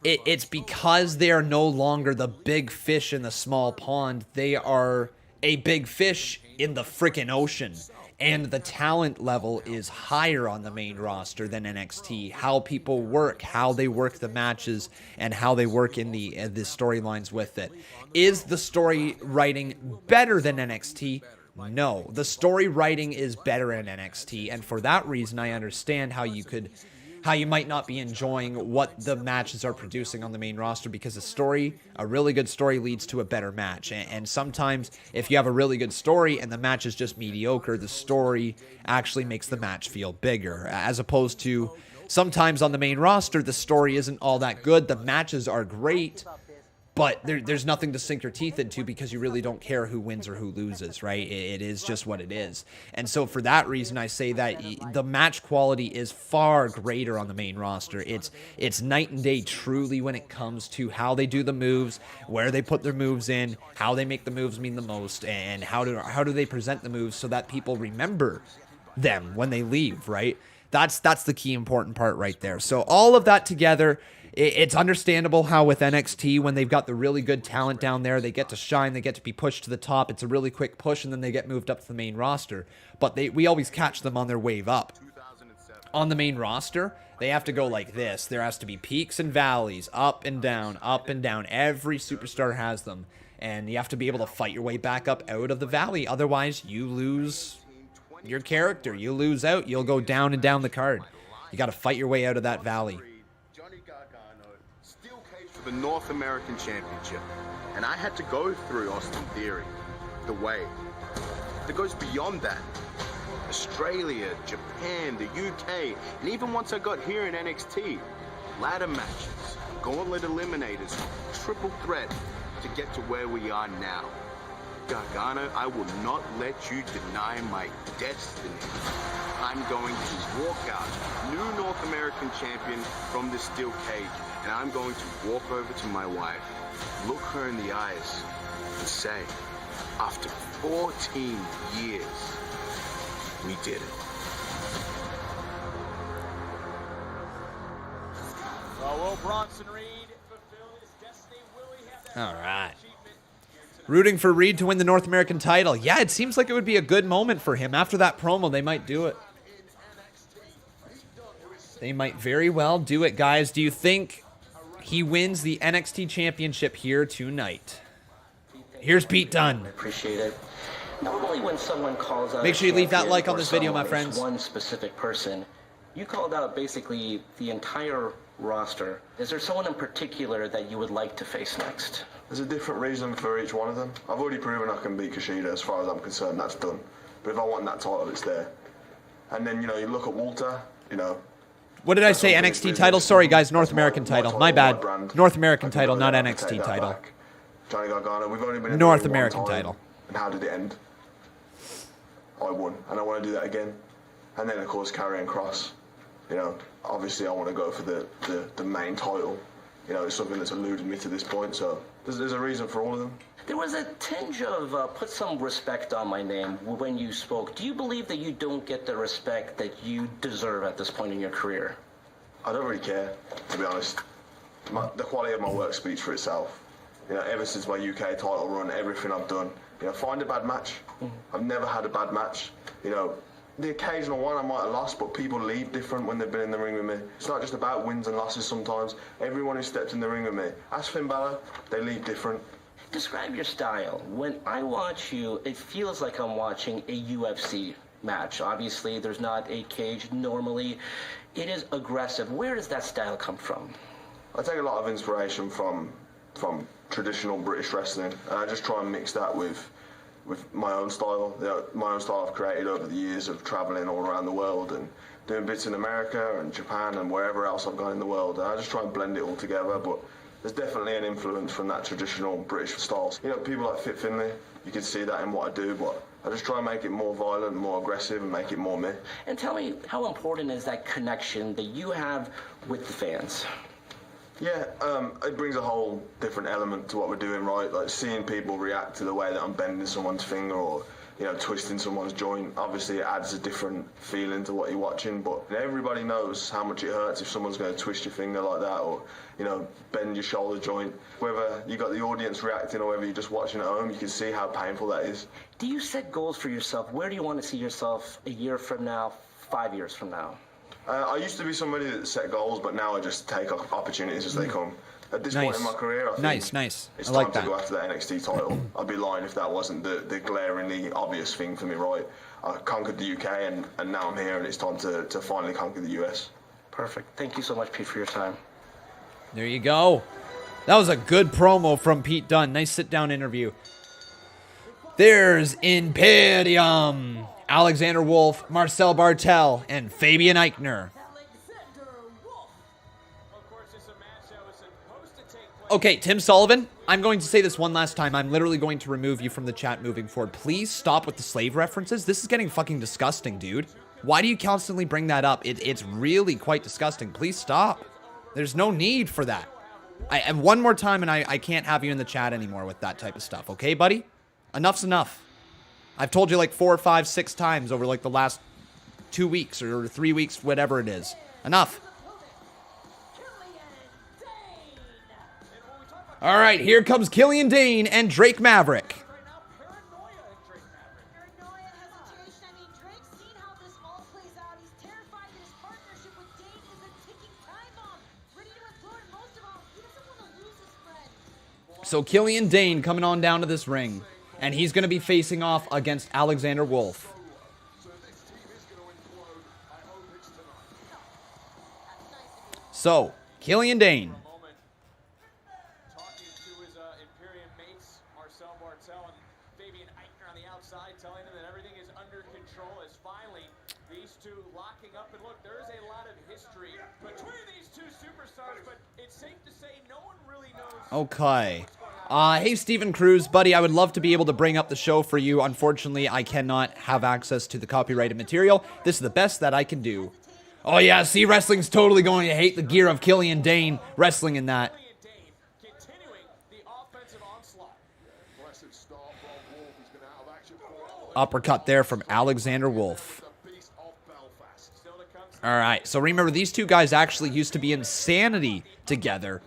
it's because they are no longer the big fish in the small pond. They are a big fish in the frickin' ocean. And the talent level is higher on the main roster than NXT. How people work, how they work the matches, and how they work in the storylines with it. Is the story writing better than NXT? No. The story writing is better in NXT, and for that reason, I understand how you might not be enjoying what the matches are producing on the main roster, because a really good story leads to a better match. And sometimes if you have a really good story and the match is just mediocre, the story actually makes the match feel bigger, as opposed to sometimes on the main roster, the story isn't all that good. The matches are great, but there's nothing to sink your teeth into because you really don't care who wins or who loses, right? It is just what it is. And so for that reason, I say that the match quality is far greater on the main roster. It's night and day truly when it comes to how they do the moves, where they put their moves in, how they make the moves mean the most, and how do they present the moves so that people remember them when they leave, right? That's the key important part right there. So all of that together, it's understandable how with NXT, when they've got the really good talent down there, they get to shine, they get to be pushed to the top. It's a really quick push, and then they get moved up to the main roster. But we always catch them on their wave up. On the main roster, they have to go like this. There has to be peaks and valleys, up and down, up and down. Every superstar has them. And you have to be able to fight your way back up out of the valley. Otherwise, you lose your character. You lose out. You'll go down and down the card. You got to fight your way out of that valley. For the North American Championship, and I had to go through Austin Theory, the way that goes beyond that. Australia, Japan, the UK, and even once I got here in NXT, ladder matches, gauntlet eliminators, triple threat to get to where we are now. Gargano, I will not let you deny my destiny. I'm going to walk out, new North American champion from the steel cage, and I'm going to walk over to my wife, look her in the eyes, and say, after 14 years, we did it. So will Bronson Reed fulfill his destiny? Will he have that? All right. Rooting for Reed to win the North American title. Yeah, it seems like it would be a good moment for him. After that promo, they might do it. They might very well do it, guys. Do you think he wins the NXT Championship here tonight? Here's Pete Dunne. I appreciate it. Normally when someone calls out Make sure you leave that like on this video, my friends. One specific person, you called out basically the entire roster. Is there someone in particular that you would like to face next? There's a different reason for each one of them. I've already proven I can beat Kushida. As far as I'm concerned, that's done. But if I want that title, it's there. And then, you know, you look at Walter, you know. What did I say? NXT title? Sorry, guys. North American title. My bad. North American title, not NXT title. Johnny Gargano, we've only been in North American title. And how did it end? I won. And I want to do that again. And then, of course, Karrion Kross. You know, obviously I want to go for the main title. You know, it's something that's eluded me to this point, so there's a reason for all of them. There was a tinge of put some respect on my name when you spoke. Do you believe that you don't get the respect that you deserve at this point in your career? I don't really care, to be honest. The quality of my work speaks for itself. You know, ever since my UK title run, everything I've done, you know, find a bad match. I've never had a bad match. You know, the occasional one I might have lost, but people leave different when they've been in the ring with me. It's not just about wins and losses sometimes. Everyone who steps in the ring with me, ask Finn Balor, they leave different. Describe your style. When I watch you, it feels like I'm watching a UFC match. Obviously, there's not a cage normally. It is aggressive. Where does that style come from? I take a lot of inspiration from traditional British wrestling, and I just try and mix that with my own style. You know, my own style I've created over the years of traveling all around the world and doing bits in America and Japan and wherever else I've gone in the world. And I just try and blend it all together, but there's definitely an influence from that traditional British style. You know, people like Fit Finlay, you can see that in what I do, but I just try and make it more violent, more aggressive, and make it more me. And tell me, how important is that connection that you have with the fans? Yeah, it brings a whole different element to what we're doing, right? Like seeing people react to the way that I'm bending someone's finger or, you know, twisting someone's joint. Obviously, it adds a different feeling to what you're watching, but everybody knows how much it hurts if someone's going to twist your finger like that or, you know, bend your shoulder joint. Whether you got the audience reacting or whether you're just watching at home, you can see how painful that is. Do you set goals for yourself? Where do you want to see yourself a year from now, 5 years from now? I used to be somebody that set goals, but now I just take opportunities as they come. At this point in my career, I think it's time to go after that NXT title. I'd be lying if that wasn't the glaringly obvious thing for me, right? I conquered the UK, and now I'm here, and it's time to finally conquer the US. Perfect. Thank you so much, Pete, for your time. There you go. That was a good promo from Pete Dunne. Nice sit-down interview. There's Imperium. Alexander Wolf, Marcel Bartel, and Fabian Eichner. Okay, Tim Sullivan, I'm going to say this one last time. I'm literally going to remove you from the chat moving forward. Please stop with the slave references. This is getting fucking disgusting, dude. Why do you constantly bring that up? It's really quite disgusting. Please stop. There's no need for that. And one more time, and I can't have you in the chat anymore with that type of stuff. Okay, buddy? Enough's enough. I've told you like 4, 5, 6 times over like the last 2 weeks or 3 weeks, whatever it is. Enough. All right, here comes Karrion Dane and Drake Maverick. So Karrion Dane coming on down to this ring, and he's going to be facing off against Alexander Wolf. So, Karrion Dane. Okay. Hey, Steven Cruz, buddy, I would love to be able to bring up the show for you. Unfortunately, I cannot have access to the copyrighted material. This is the best that I can do. Oh, yeah, see, wrestling's totally going to hate the gear of Karrion Dane wrestling in that. Uppercut there from Alexander Wolf. All right, so remember, these two guys actually used to be Insanity together.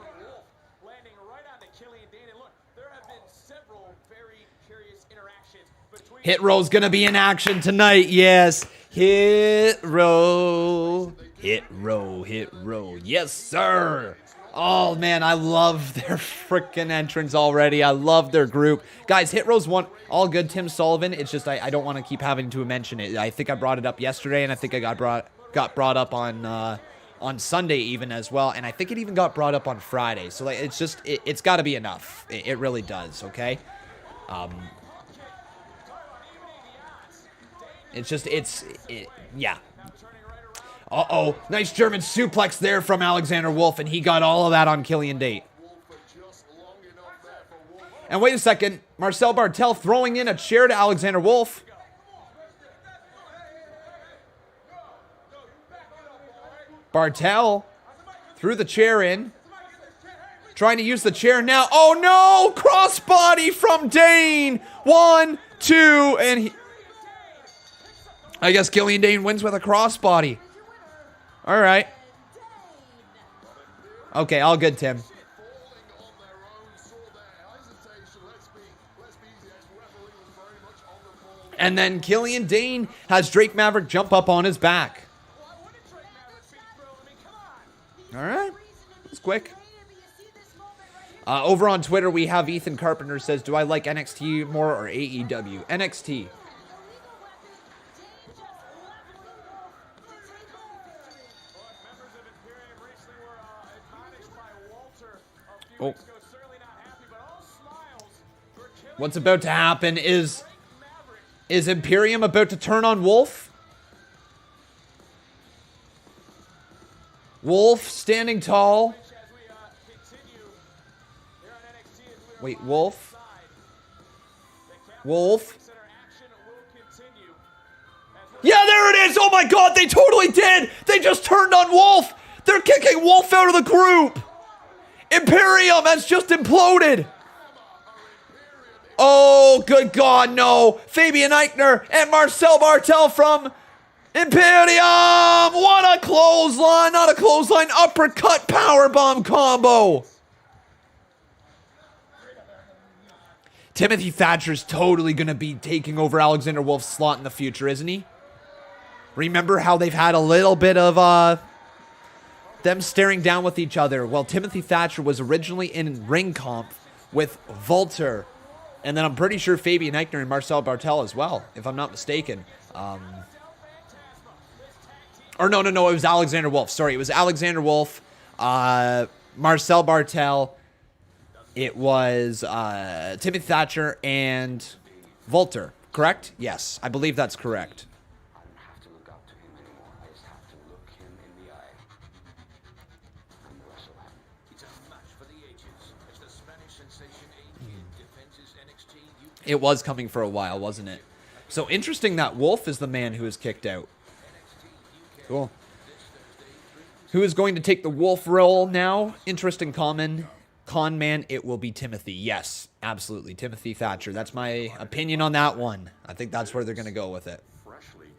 Hit Row's gonna be in action tonight, yes. Hit Row. Hit Row, Hit Row. Yes, sir. Oh, man, I love their freaking entrance already. I love their group. Guys, Hit Row's one. All good, Tim Sullivan. It's just I don't want to keep having to mention it. I think I brought it up yesterday, and I think I got brought up on Sunday even as well, and I think it even got brought up on Friday. So like, it's just it's got to be enough. It really does. Okay. It's just, yeah. Uh-oh, nice German suplex there from Alexander Wolf, and he got all of that on Karrion Dane. And wait a second, Marcel Bartel throwing in a chair to Alexander Wolf. Bartel threw the chair in, trying to use the chair now. Oh no, crossbody from Dane. 1, 2, and he... I guess Karrion Dane wins with a crossbody. All right. Okay, all good, Tim. And then Karrion Dane has Drake Maverick jump up on his back. All right. That's quick. Over on Twitter, we have Ethan Carpenter says, do I like NXT more or AEW? NXT. Oh. What's about to happen is Imperium about to turn on Wolf? Wolf standing tall. Wait, Wolf? Wolf? Yeah, there it is! Oh my god, they totally did! They just turned on Wolf! They're kicking Wolf out of the group! Imperium has just imploded! Oh, good God, no! Fabian Eichner and Marcel Bartel from Imperium! What a clothesline! Not a clothesline, uppercut powerbomb combo! Timothy Thatcher's totally going to be taking over Alexander Wolf's slot in the future, isn't he? Remember how they've had a little bit of, them staring down with each other. Well, Timothy Thatcher was originally in ring comp with Volter. And then I'm pretty sure Fabian Eichner and Marcel Bartel as well, if I'm not mistaken. Or no, it was Alexander Wolf. Sorry, it was Alexander Wolf, Marcel Bartel. It was Timothy Thatcher and Volter, correct? Yes, I believe that's correct. It was coming for a while, wasn't it? So interesting that Wolf is the man who is kicked out. Cool. Who is going to take the Wolf role now? Interesting comment. Conman, it will be Timothy. Yes, absolutely. Timothy Thatcher. That's my opinion on that one. I think that's where they're going to go with it.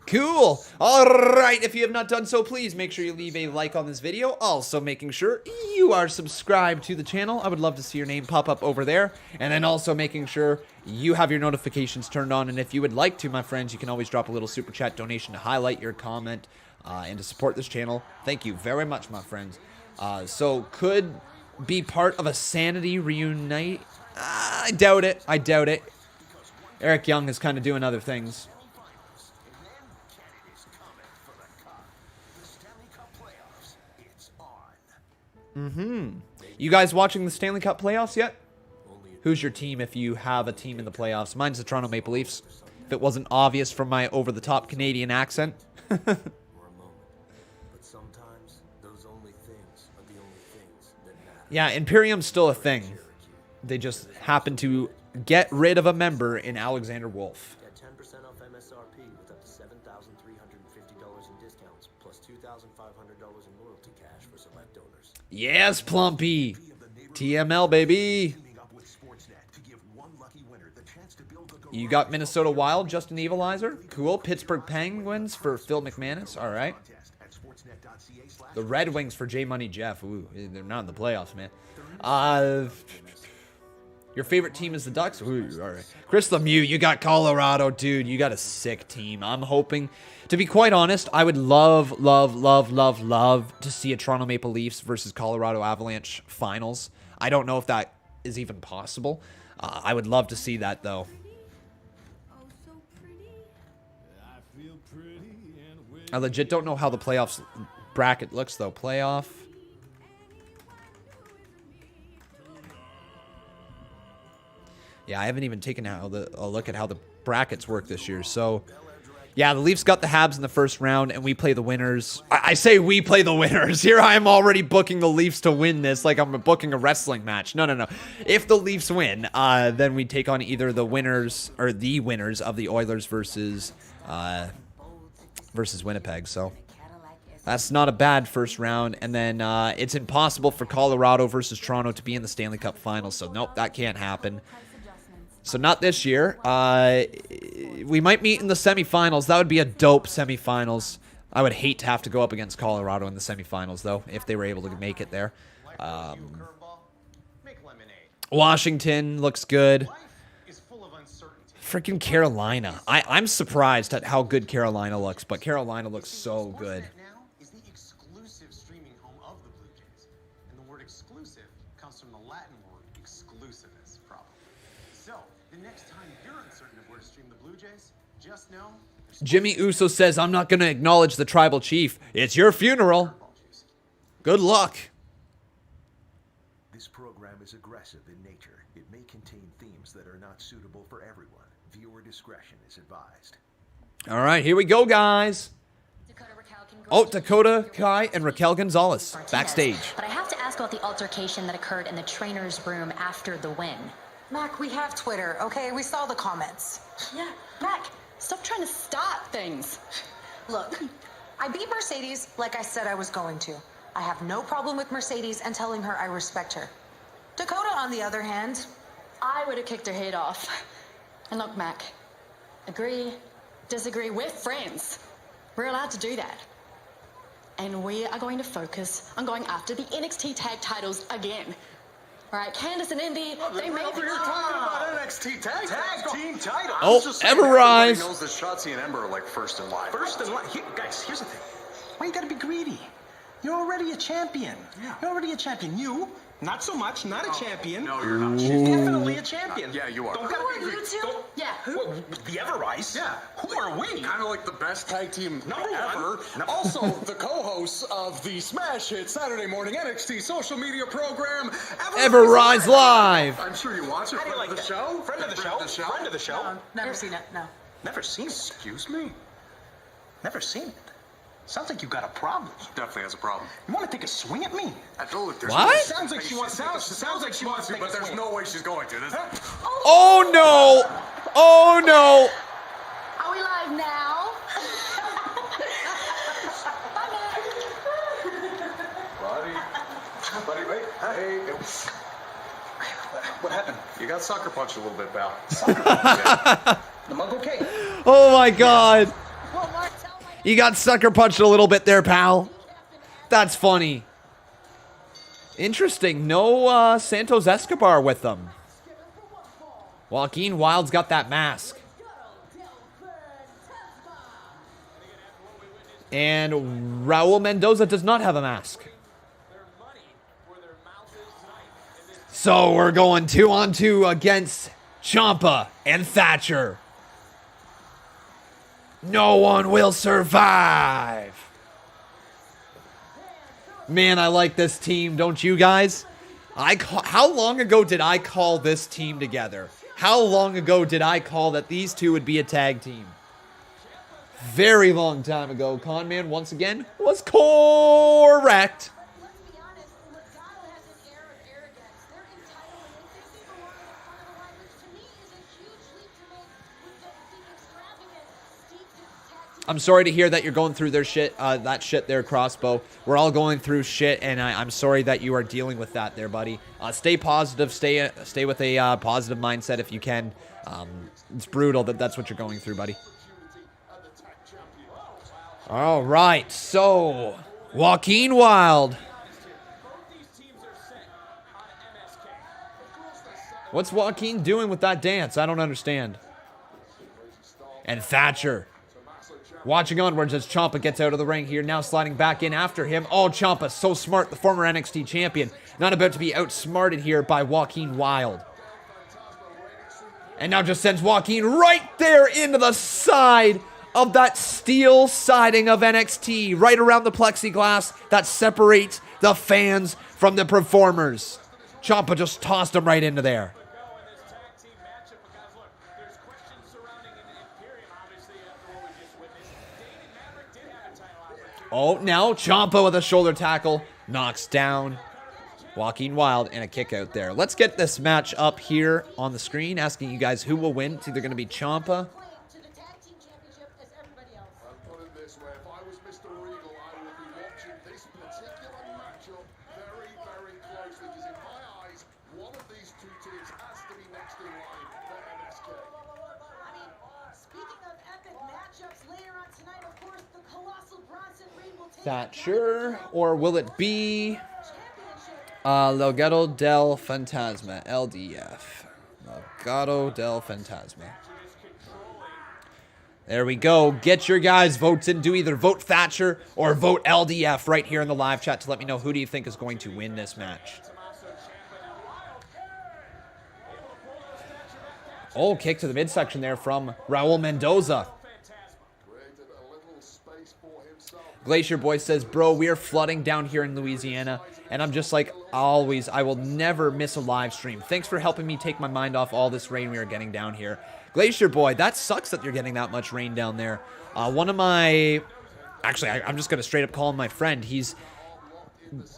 Cool. All right. If you have not done so, please make sure you leave a like on this video. Also making sure you are subscribed to the channel. I would love to see your name pop up over there. And then also making sure you have your notifications turned on. And if you would like to, my friends, you can always drop a little super chat donation to highlight your comment and to support this channel. Thank you very much, my friends. So could be part of a Sanity reunite. I doubt it. I doubt it. Eric Young is kind of doing other things. You guys watching the Stanley Cup playoffs yet? Who's your team if you have a team in the playoffs? Mine's the Toronto Maple Leafs. If it wasn't obvious from my over-the-top Canadian accent. Yeah, Imperium's still a thing. They just happen to get rid of a member in Alexander Wolf. Get 10% off MSRP with up to $7,350 in discounts, plus $2,500 in loyalty cash for select donors. Yes, Plumpy. TML, baby. You got Minnesota Wild, Justin Evilizer. Cool. Pittsburgh Penguins for Phil McManus. All right. The Red Wings for J Money Jeff. Ooh, they're not in the playoffs, man. Your favorite team is the Ducks? Ooh, all right. Chris Lemieux, you got Colorado. Dude, you got a sick team. I'm hoping, to be quite honest, I would love to see a Toronto Maple Leafs versus Colorado Avalanche finals. I don't know if that is even possible. I would love to see that, though. I legit don't know how the playoffs bracket looks, though. Playoff. Yeah, I haven't even taken a look at how the brackets work this year. So, yeah, the Leafs got the Habs in the first round, and we play the winners. I say we play the winners. Here I am already booking the Leafs to win this like I'm booking a wrestling match. No. If the Leafs win, then we take on either the winners or the winners of the Oilers versus Winnipeg. So that's not a bad first round. And then it's impossible for Colorado versus Toronto to be in the Stanley Cup Finals. So nope, that can't happen. So not this year. We might meet in the semifinals. That would be a dope semifinals. I would hate to have to go up against Colorado in the semifinals, though, if they were able to make it there. Washington looks good. Freaking Carolina. I'm surprised at how good Carolina looks, but Carolina looks so good. Is the exclusive streaming home of the Blue Jays, and the word exclusive comes from the Latin word exclusivus, probably. So, the next time you're uncertain of where to stream the Blue Jays, just know... Jimmy Uso says, I'm not going to acknowledge the tribal chief. It's your funeral. Good luck. This program is aggressive in nature. It may contain themes that are not suitable for everyone. Viewer discretion is advised. All right, here we go, guys. Dakota Kai and Raquel Gonzalez backstage. But I have to ask about the altercation that occurred in the trainer's room after the win. Mac, we have Twitter, okay? We saw the comments. Yeah, Mac, stop trying to start things. Look, I beat Mercedes like I said I was going to. I have no problem with Mercedes and telling her I respect her. Dakota, on the other hand, I would have kicked her head off. And look, Mac, agree, disagree, we're friends. We're allowed to do that. And we are going to focus on going after the NXT tag titles again. All right, Candice and Indy, they made We're talking about NXT tag team title. Oh, Everrise. Knows that Shotzi and Ember are like first in line. First in line. Guys, here's the thing. Why you gotta be greedy? You're already a champion. Yeah. You're already a champion. You, not so much, not a champion. No, you're not. She's definitely a champion. Yeah, you are. Don't Who are you two? Yeah, who? Well, the Everrise. Yeah. Who are we? Kind of like the best tag team Number ever. one. Also, the co-hosts of the smash hit Saturday morning NXT social media program, Everrise Live. I'm sure you watch it. How do you like the that? show? Friend of the show? Friend of the show? No, never seen it, no. Never seen it. Excuse me? Never seen it. Sounds like you got a problem. Definitely has a problem. You want to take a swing at me? What? Sounds like she wants to. Sounds like she wants to, but there's no way she's going to. Oh, no. Oh, no. Are we live now? Buddy, wait. Hey. What happened? You got sucker punched a little bit, pal. The mug okay? Oh, my God. You got sucker punched a little bit there, pal. That's funny. Interesting. No Santos Escobar with them. Joaquin Wilde's got that mask. And Raul Mendoza does not have a mask. So we're going 2-on-2 against Ciampa and Thatcher. No one will survive. Man, I like this team, don't you guys? How long ago did I call this team together? How long ago did I call that these two would be a tag team? Very long time ago. Conman, once again, was correct. I'm sorry to hear that you're going through their shit, that shit there, Crossbow. We're all going through shit, and I'm sorry that you are dealing with that there, buddy. Stay positive, stay with a positive mindset if you can. It's brutal that's what you're going through, buddy. All right, so Joaquin Wilde. What's Joaquin doing with that dance? I don't understand. And Thatcher. Watching onwards as Ciampa gets out of the ring here, now sliding back in after him. Oh, Ciampa, so smart, the former NXT champion. Not about to be outsmarted here by Joaquin Wilde. And now just sends Joaquin right there into the side of that steel siding of NXT, right around the plexiglass that separates the fans from the performers. Ciampa just tossed him right into there. Oh, now Ciampa with a shoulder tackle, knocks down Joaquin Wilde and a kick out there. Let's get this match up here on the screen, asking you guys who will win. It's either going to be Ciampa. Thatcher, or will it be Legado del Fantasma, LDF. Legado del Fantasma. There we go. Get your guys' votes in. Do either vote Thatcher or vote LDF right here in the live chat to let me know who do you think is going to win this match. Oh, kick to the midsection there from Raul Mendoza. Glacier Boy says, bro, we are flooding down here in Louisiana, and I'm just like always, I will never miss a live stream. Thanks for helping me take my mind off all this rain we are getting down here. Glacier Boy, that sucks that you're getting that much rain down there. One of my, actually, I'm just going to straight up call him my friend. He's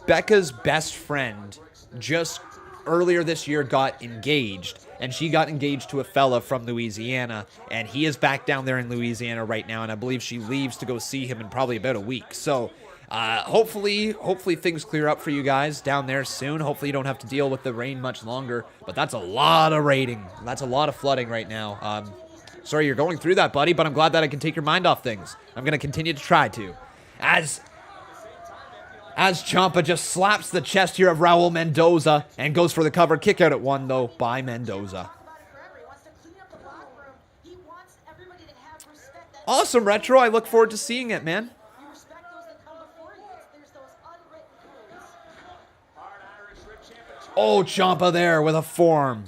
Becca's best friend, just earlier this year got engaged, and she got engaged to a fella from Louisiana, and he is back down there in Louisiana right now, and I believe she leaves to go see him in probably about a week. So hopefully things clear up for you guys down there soon. Hopefully you don't have to deal with the rain much longer, but that's a lot of rating. That's a lot of flooding right now. Sorry you're going through that, buddy, but I'm glad that I can take your mind off things. I'm going to continue to try to. As Ciampa just slaps the chest here of Raul Mendoza and goes for the cover. Kick out at one, though, by Mendoza. Awesome, Retro. I look forward to seeing it, man. Oh, Ciampa there with a forearm.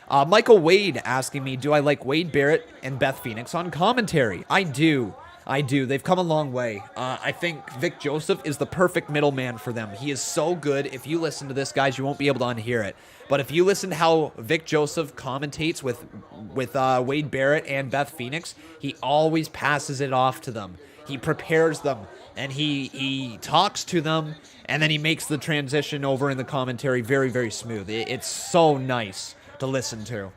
Michael Wade asking me, do I like Wade Barrett and Beth Phoenix on commentary? I do. They've come a long way. I think Vic Joseph is the perfect middleman for them. He is so good. If you listen to this, guys, you won't be able to unhear it. But if you listen to how Vic Joseph commentates with Wade Barrett and Beth Phoenix, he always passes it off to them. He prepares them, and he talks to them, and then he makes the transition over in the commentary very, very smooth. It's so nice to listen to.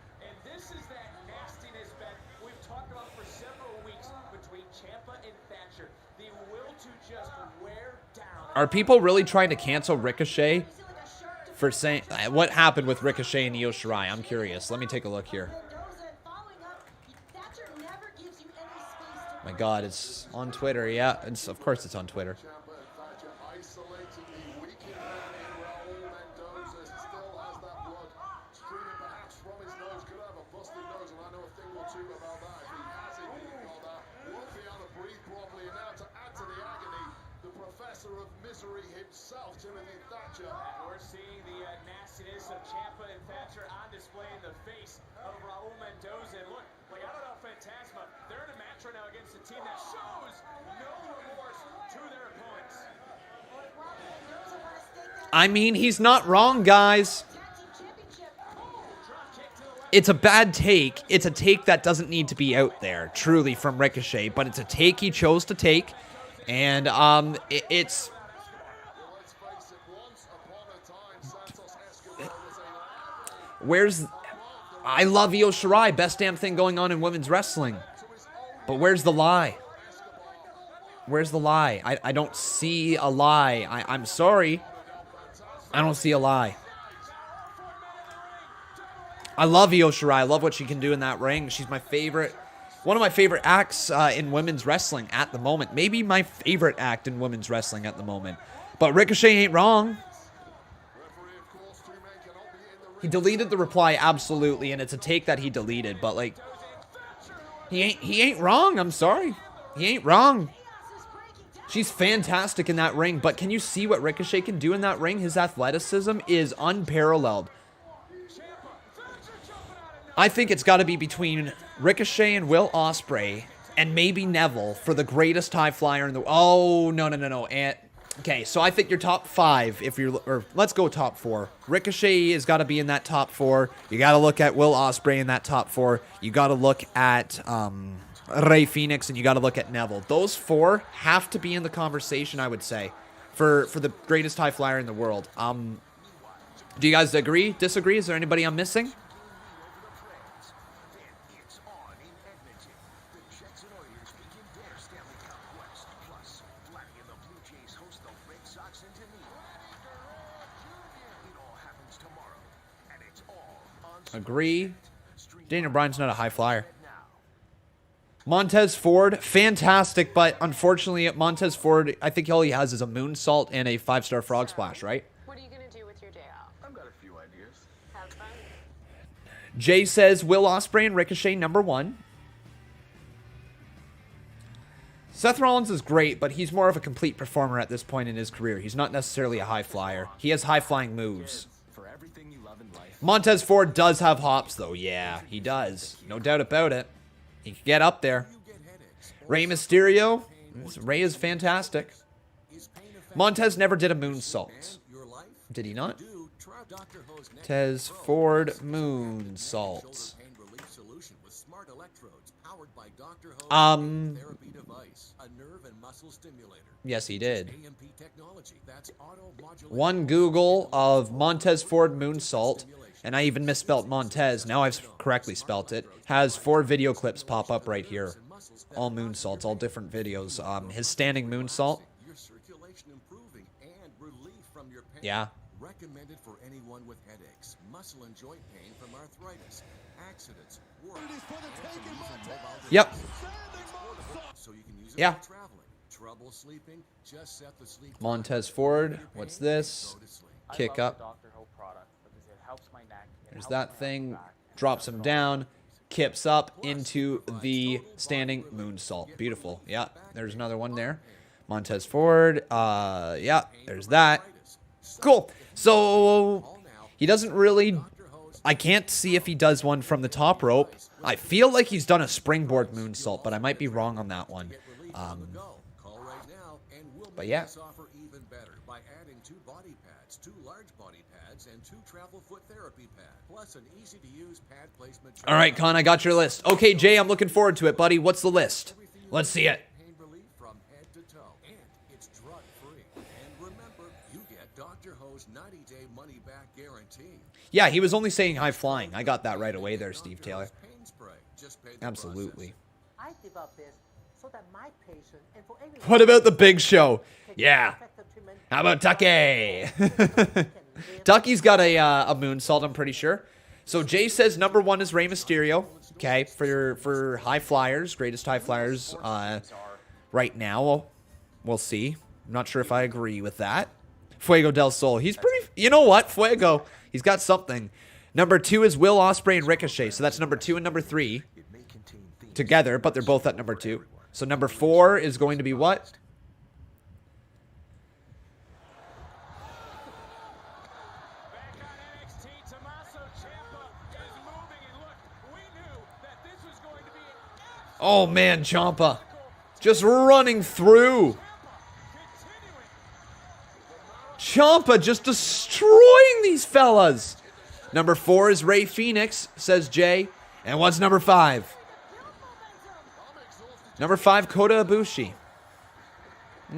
Are people really trying to cancel Ricochet for saying what happened with Ricochet and Io Shirai? I'm curious. Let me take a look here. My God, it's on Twitter. Yeah, of course it's on Twitter. We're seeing the nastiness of Ciampa and Thatcher on display in the face of Raul Mendoza. And look, like I don't know, Phantasma, they're in a match right now against a team that shows no remorse to their opponents. I mean, he's not wrong, guys. It's a bad take. It's a take that doesn't need to be out there, truly, from Ricochet. But it's a take he chose to take. And it's... I love Io Shirai, best damn thing going on in women's wrestling. But where's the lie? Where's the lie? I don't see a lie. I'm sorry. I don't see a lie. I love Io Shirai. I love what she can do in that ring. She's my favorite. One of my favorite acts in women's wrestling at the moment. Maybe my favorite act in women's wrestling at the moment. But Ricochet ain't wrong. He deleted the reply, absolutely, and it's a take that he deleted, but like he ain't wrong, I'm sorry. He ain't wrong. She's fantastic in that ring, but can you see what Ricochet can do in that ring? His athleticism is unparalleled. I think it's got to be between Ricochet and Will Ospreay and maybe Neville for the greatest high flyer in the... Oh, no. And okay, so I think your top 5, if you're... Or let's go top 4. Ricochet has got to be in that top 4. You got to look at Will Ospreay in that top 4. You got to look at Rey Fenix, and you got to look at Neville. Those 4 have to be in the conversation, I would say, for the greatest high flyer in the world. Do you guys agree? Disagree? Is there anybody I'm missing? Agree. Daniel Bryan's not a high flyer. Montez Ford, fantastic, but unfortunately, Montez Ford, I think all he has is a moonsault and a 5-star frog splash, right? What are you going to do with your day off? I've got a few ideas. Have fun. Jay says Will Ospreay and Ricochet number 1. Seth Rollins is great, but he's more of a complete performer at this point in his career. He's not necessarily a high flyer. He has high-flying moves. Montez Ford does have hops, though. Yeah, he does. No doubt about it. He can get up there. Rey Mysterio. Rey is fantastic. Montez never did a moonsault. Did he not? Montez Ford moonsault. Yes, he did. One Google of Montez Ford moonsault, and I even misspelt Montez. Now I've correctly spelt it. Has 4 video clips pop up right here. All moonsaults, all different videos. His standing moonsault. Yeah. Recommended for anyone with headaches, muscle and joint pain from arthritis, accidents, work. Yep. So you can use it Yeah. for traveling. Trouble sleeping, just set the sleep. Montez Ford. What's this? Kick up. There's that thing. Drops him down. Kips up into the standing moonsault. Beautiful. Yeah. There's another one there. Montez Ford. Yeah. There's that. Cool. So he doesn't really... I can't see if he does one from the top rope. I feel like he's done a springboard moonsault, but I might be wrong on that one. But yeah. Offer even better by adding 2 body pads, 2 large body pads, and 2 travel foot therapy pads, plus an easy-to-use pad placement. All right, Con, I got your list. Okay, Jay, I'm looking forward to it, buddy. What's the list? Let's see it. Pain relief from head to toe, and it's drug-free. And remember, you get Dr. Ho's 90-day money-back guarantee. Yeah, he was only saying high flying. I got that right away there, Steve Taylor. Absolutely. I developed this so that my patient and for everyone. What about the Big Show? Yeah. How about Tucky? Tucky's got a moonsault, I'm pretty sure. So Jay says number 1 is Rey Mysterio. Okay, for high flyers, greatest high flyers right now. We'll see. I'm not sure if I agree with that. Fuego del Sol. He's pretty... You know what? Fuego. He's got something. Number 2 is Will Ospreay and Ricochet. So that's number 2 and number 3 together, but they're both at number 2. So number 4 is going to be what? Oh, man, Ciampa. Just running through. Ciampa just destroying these fellas. Number 4 is Rey Fenix, says Jay. And what's number 5? Number 5, Kota Ibushi.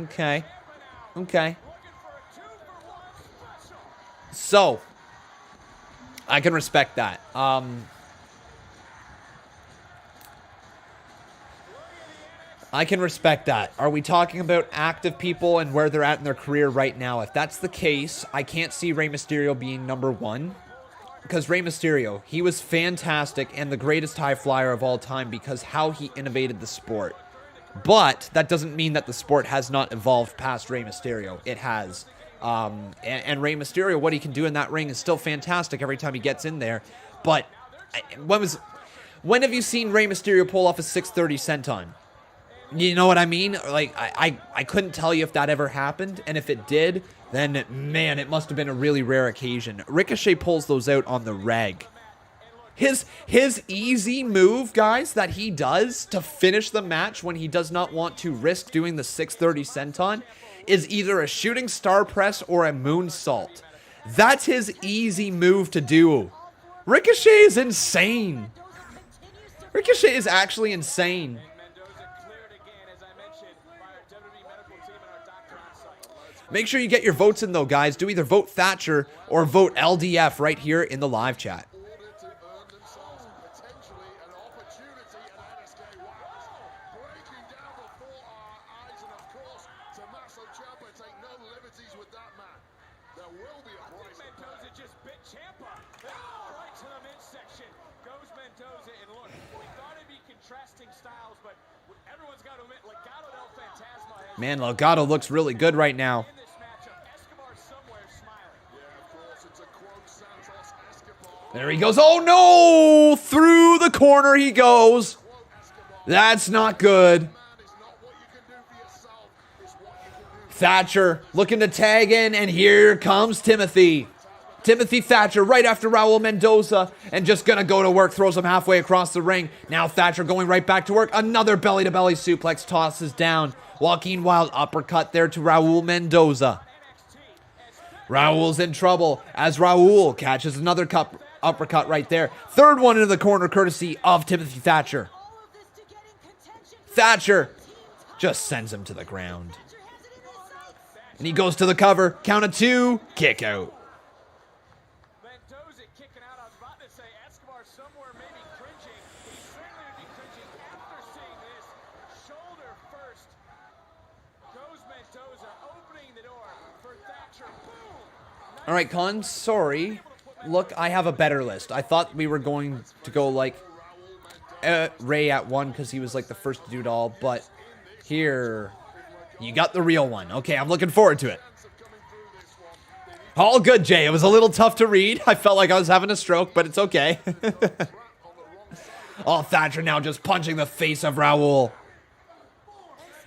Okay. Okay. So, I can respect that. I can respect that. Are we talking about active people and where they're at in their career right now? If that's the case, I can't see Rey Mysterio being number 1. Because Rey Mysterio, he was fantastic and the greatest high flyer of all time because how he innovated the sport. But that doesn't mean that the sport has not evolved past Rey Mysterio. It has. And Rey Mysterio, what he can do in that ring is still fantastic every time he gets in there. But when have you seen Rey Mysterio pull off a 630 senton? You know what I mean? Like, I couldn't tell you if that ever happened, and if it did, then, man, it must have been a really rare occasion. Ricochet pulls those out on the reg. His easy move, guys, that he does to finish the match when he does not want to risk doing the 630 senton is either a shooting star press or a moonsault. That's his easy move to do. Ricochet is insane. Ricochet is actually insane. Make sure you get your votes in, though, guys. Do either vote Thatcher or vote LDF right here in the live chat. Man, Legado looks really good right now. There he goes. Oh, no! Through the corner he goes. That's not good. Thatcher looking to tag in, and here comes Timothy. Timothy Thatcher right after Raul Mendoza, and just going to go to work, throws him halfway across the ring. Now Thatcher going right back to work. Another belly-to-belly suplex, tosses down. Joaquin Wilde uppercut there to Raul Mendoza. Raul's in trouble as Raul catches another uppercut right there. Third one into the corner courtesy of Timothy Thatcher. Thatcher just sends him to the ground. And he goes to the cover. Count of 2. Kick out. All right, Con, sorry. Look, I have a better list. I thought we were going to go like Ray at 1 because he was like the first to do it all, but here, you got the real one. Okay, I'm looking forward to it. All good, Jay. It was a little tough to read. I felt like I was having a stroke, but it's okay. Oh, Thatcher now just punching the face of Raul.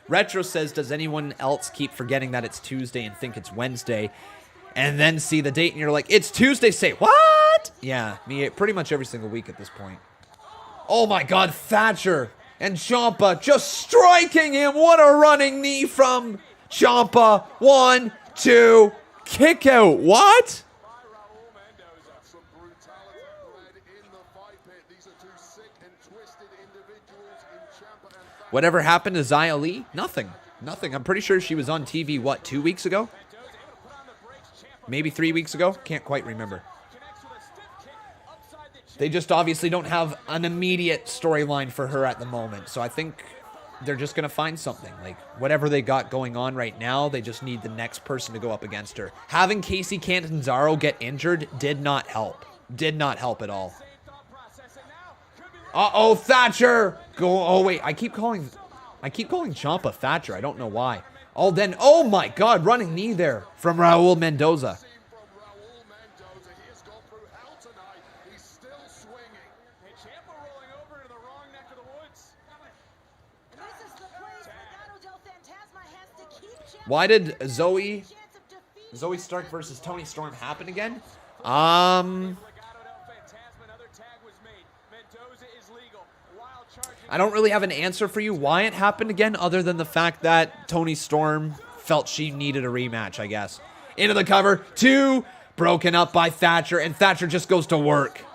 Retro says, does anyone else keep forgetting that it's Tuesday and think it's Wednesday? And then see the date and you're like, it's Tuesday, say, what? Yeah, me pretty much every single week at this point. Oh my God, Thatcher and Ciampa just striking him. What a running knee from Ciampa. 1, 2, kick out. What? Whatever happened to Xia Li? Nothing. Nothing. I'm pretty sure she was on TV, what, 2 weeks ago? Maybe 3 weeks ago? Can't quite remember. They just obviously don't have an immediate storyline for her at the moment. So I think they're just going to find something. Like, whatever they got going on right now, they just need the next person to go up against her. Having Casey Catanzaro get injured did not help. Did not help at all. Uh-oh, Thatcher! Oh, wait, I keep calling Ciampa Thatcher. I don't know why. Oh, then, oh my God, running knee there from Raul Mendoza. Why did Zoey Stark versus Toni Storm happen again? I don't really have an answer for you why it happened again, other than the fact that Toni Storm felt she needed a rematch, I guess. Into the cover, 2, broken up by Thatcher, and Thatcher just goes to work.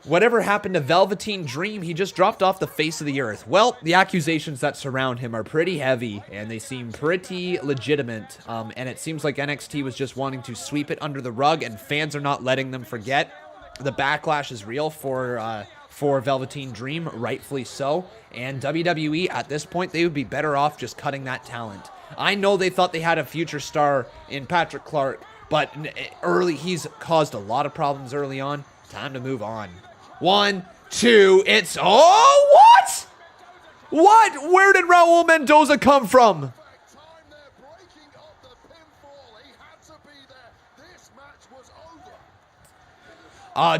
Whatever happened to Velveteen Dream? He just dropped off the face of the earth. Well, the accusations that surround him are pretty heavy, and they seem pretty legitimate. And it seems like NXT was just wanting to sweep it under the rug, and fans are not letting them forget. The backlash is real for Velveteen Dream, rightfully so. And WWE, at this point, they would be better off just cutting that talent. I know they thought they had a future star in Patrick Clark, but he's caused a lot of problems early on. Time to move on. 1, 2, it's... Oh, what? What? Where did Raul Mendoza come from?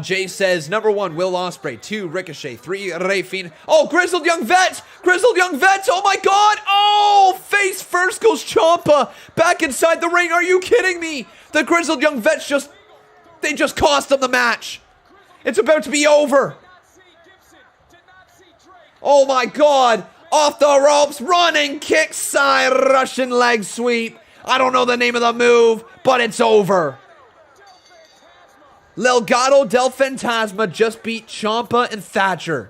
Jay says, number 1, Will Ospreay. 2, Ricochet. 3, Rey Fénix. Oh, Grizzled Young Vets! Grizzled Young Vets! Oh my God! Oh, face first goes Ciampa back inside the ring. Are you kidding me? The Grizzled Young Vets just cost him the match. It's about to be over. Oh my God. Off the ropes. Running kick side. Russian leg sweep. I don't know the name of the move, but it's over. Legado del Fantasma just beat Ciampa and Thatcher.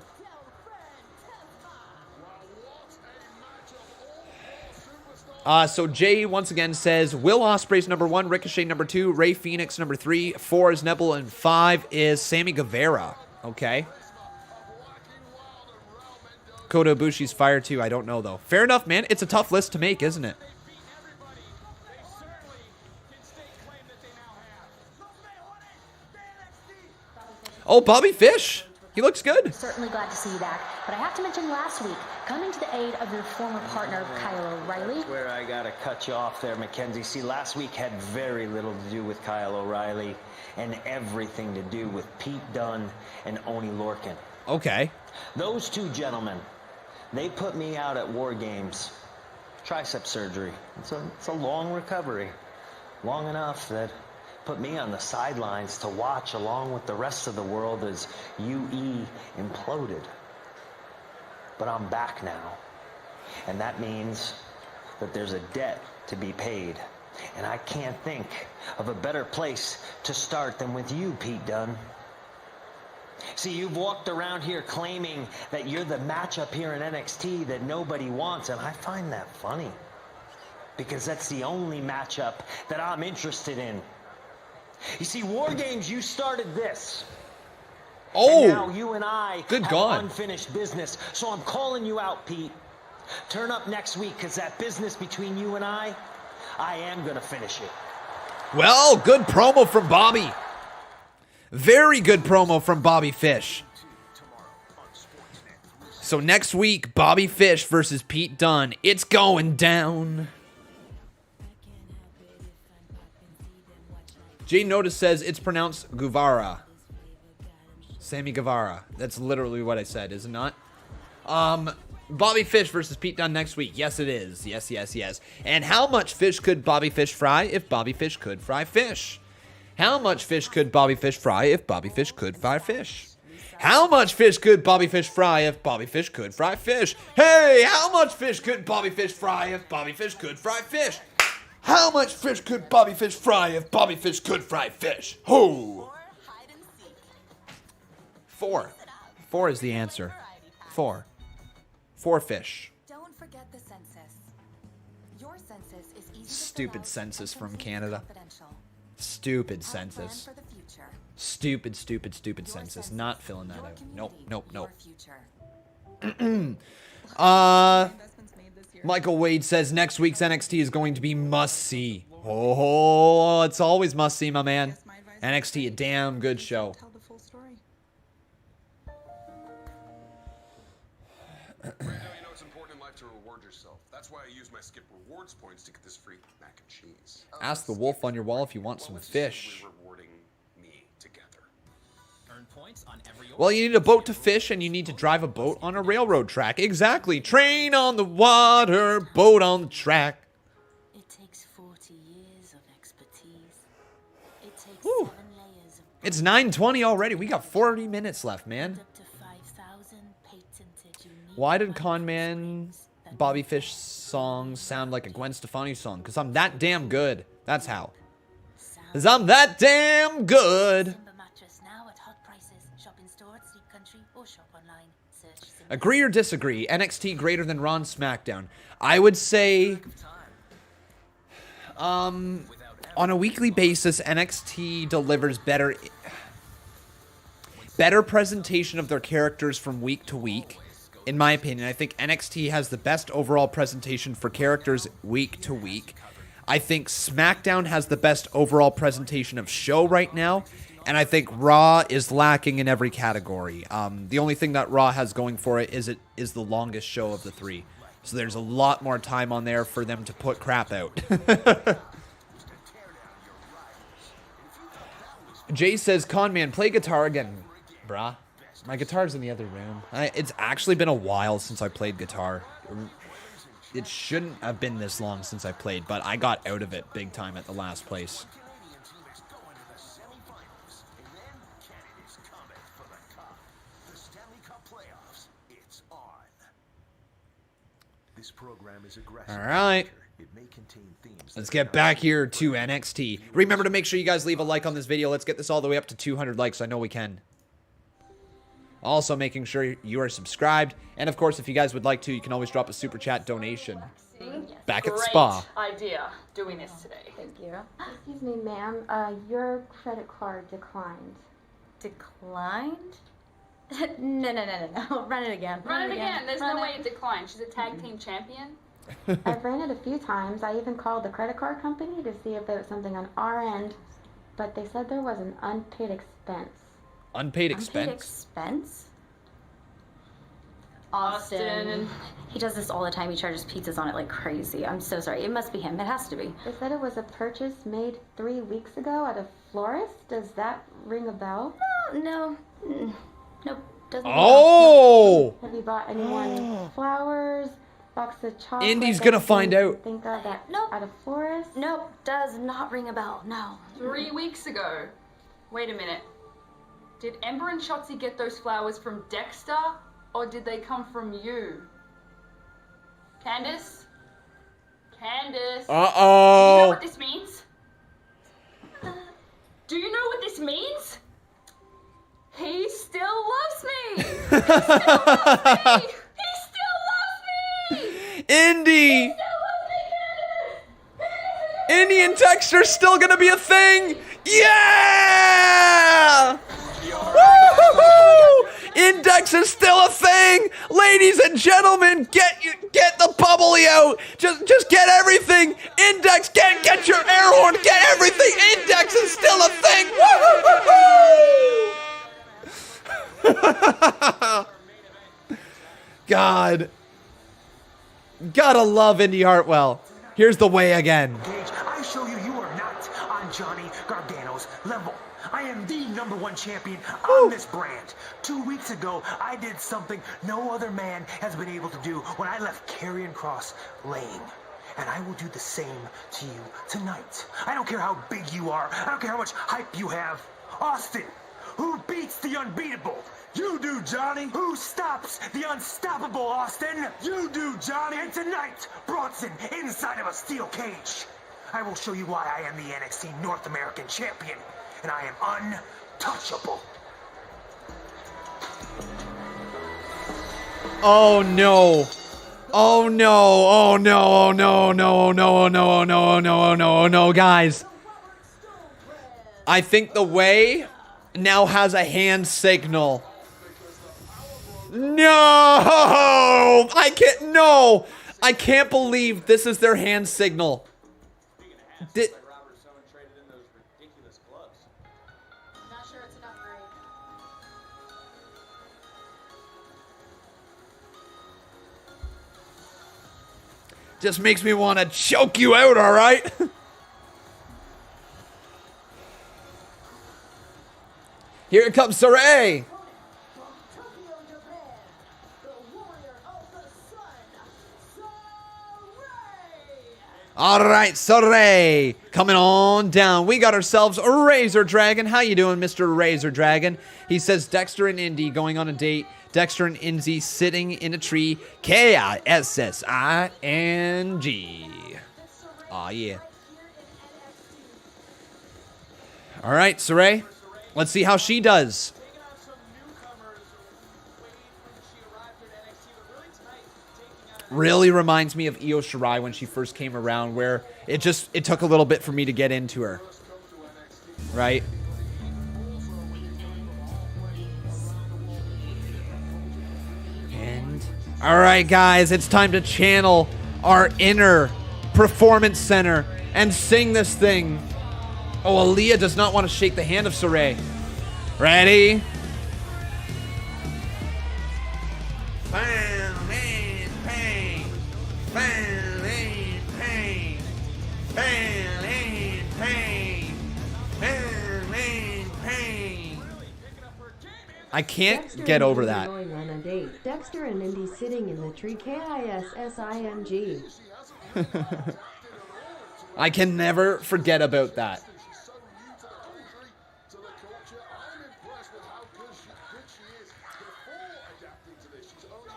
So Jay once again says, Will Ospreay's number 1, Ricochet number 2, Rey Fénix number 3, 4 is Neville, and 5 is Sammy Guevara. Okay. Kota Ibushi's fire too. I don't know though. Fair enough, man. It's a tough list to make, isn't it? Oh, Bobby Fish. He looks good. Certainly glad to see you back. But I have to mention last week, coming to the aid of your former partner, Kyle O'Reilly. That's where I gotta cut you off there, Mackenzie. See, last week had very little to do with Kyle O'Reilly and everything to do with Pete Dunne and Oney Lorcan. Okay. Those two gentlemen, they put me out at War Games. Tricep surgery. It's a long recovery. Long enough that put me on the sidelines to watch along with the rest of the world as UE imploded. But I'm back now. And that means that there's a debt to be paid. And I can't think of a better place to start than with you, Pete Dunne. See, you've walked around here claiming that you're the matchup here in NXT that nobody wants, and I find that funny. Because that's the only matchup that I'm interested in. You see, War Games, you started this. Oh! And now you and I Good have God. unfinished business. So I'm calling you out, Pete. Turn up next week, because that business between you and I am going to finish it. Well, good promo from Bobby. Very good promo from Bobby Fish. So next week, Bobby Fish versus Pete Dunne. It's going down. Jay Notice says it's pronounced Guevara. Sammy Guevara. That's literally what I said, is it not? Bobby Fish versus Pete Dunne next week. Yes, it is. Yes, yes, yes. And how much fish could Bobby Fish fry if Bobby Fish could fry fish? How much fish could Bobby Fish fry if Bobby Fish could fry fish? How much fish could Bobby Fish fry if Bobby Fish could fry fish? Hey, how much fish could Bobby Fish fry if Bobby Fish could fry fish? How much fish could Bobby Fish fry if Bobby Fish could fry fish? Ho! 4. 4 is the answer. 4. 4 fish. Don't forget the census. Your census is easy to Stupid fill out census and from complete Canada. confidential. Stupid Our plan census. for the future. Stupid census. Not filling that out. Nope, nope, nope. Your future. Michael Wade says next week's NXT is going to be must-see. Oh, it's always must-see, my man. NXT, a damn good show. Right now, you know it's important in life to reward yourself. That's why I use my Skip Rewards points to get this free mac and cheese. Ask the wolf on your wall if you want some fish. Rewarding me together. Earn points on every Well, you need a boat to fish, and you need to drive a boat on a railroad track. Exactly. Train on the water, boat on the track. It takes 40 years of expertise. It takes Whew. 7 layers of It's 9:20 already. We got 40 minutes left, man. up to 5,000 patented unique. Why did Conman Bobby Fish songs sound like a Gwen Stefani song? Because I'm that damn good. That's how. Because I'm that damn good. Simba mattress now at hot prices. Shop in store at Sleep Country or shop online. Search Simba. Agree or disagree? NXT greater than Raw and SmackDown. I would say, on a weekly basis, NXT delivers better presentation of their characters from week to week. In my opinion, I think NXT has the best overall presentation for characters week to week. I think SmackDown has the best overall presentation of show right now, and I think Raw is lacking in every category. The only thing that Raw has going for it is the longest show of the three. So there's a lot more time on there for them to put crap out. Jay says, Conman, play guitar again, brah. My guitar's in the other room. It's actually been a while since I played guitar. It shouldn't have been this long since I played, but I got out of it big time at the last place. All right. Let's get back here to NXT. Remember to make sure you guys leave a like on this video. Let's get this all the way up to 200 likes. I know we can. Also, making sure you are subscribed. And, of course, if you guys would like to, you can always drop a super chat donation. Back at the spa. Idea doing this today. Thank you. Excuse me, ma'am. Your credit card declined. Declined? No. Run it again. Run it again. There's no way it declined. She's a tag team champion. I've ran it a few times. I even called the credit card company to see if there was something on our end, but they said there was an unpaid expense. Unpaid expense? Unpaid expense? Austin. He does this all the time. He charges pizzas on it like crazy. I'm so sorry. It must be him. It has to be. They said it was a purchase made 3 weeks ago at a florist. Does that ring a bell? No. Nope. Doesn't. Oh! Have you bought anyone flowers? Box of chocolate? Indy's gonna find out. Think of that at a florist? Nope. Does not ring a bell. No. 3 weeks ago. Wait a minute. Did Ember and Shotzi get those flowers from Dexter, or did they come from you? Candace? Candace? Uh-oh. Do you know what this means? Do you know what this means? He still loves me! He still loves me! He still loves me! Indy! He still loves me, Candace! Indy and Dexter still gonna be a thing! Yeah! Woo-hoo-hoo! Index is still a thing! Ladies and gentlemen, get the bubbly out! Just get everything! Index, get your air horn, get everything! Index is still a thing! Woo-hoo-hoo-hoo! God. Gotta love Indy Hartwell. Here's the way again. I show you are not on Johnny Gargano's level. I am the #1 champion on this brand. 2 weeks ago, I did something no other man has been able to do when I left Karrion Kross laying. And I will do the same to you tonight. I don't care how big you are. I don't care how much hype you have. Austin, who beats the unbeatable? You do, Johnny. Who stops the unstoppable, Austin? You do, Johnny. And tonight, Bronson inside of a steel cage. I will show you why I am the NXT North American champion. And I am untouchable. Oh no. Oh no. Oh no. Oh no. No. No. No. No. No. No. No. Guys. I think the way now has a hand signal. No! I can't believe this is their hand signal. Just makes me want to choke you out, all right? Here comes Zoey. All right, Zoey, coming on down. We got ourselves a Razor Dragon. How you doing, Mr. Razor Dragon? He says Dexter and Indy going on a date. Dexter and Indy sitting in a tree. K-I-S-S-I-N-G. Aw, yeah. All right, Zoey. Let's see how she does. Really reminds me of Io Shirai when she first came around, where it took a little bit for me to get into her. Right? And all right, guys, it's time to channel our inner performance center and sing this thing. Oh, Aaliyah does not want to shake the hand of Zoey. Ready? I can't Dexter get over that. Going on a date. Dexter and Indy sitting in the tree. K-I-S-S-I-N-G. I can never forget about that.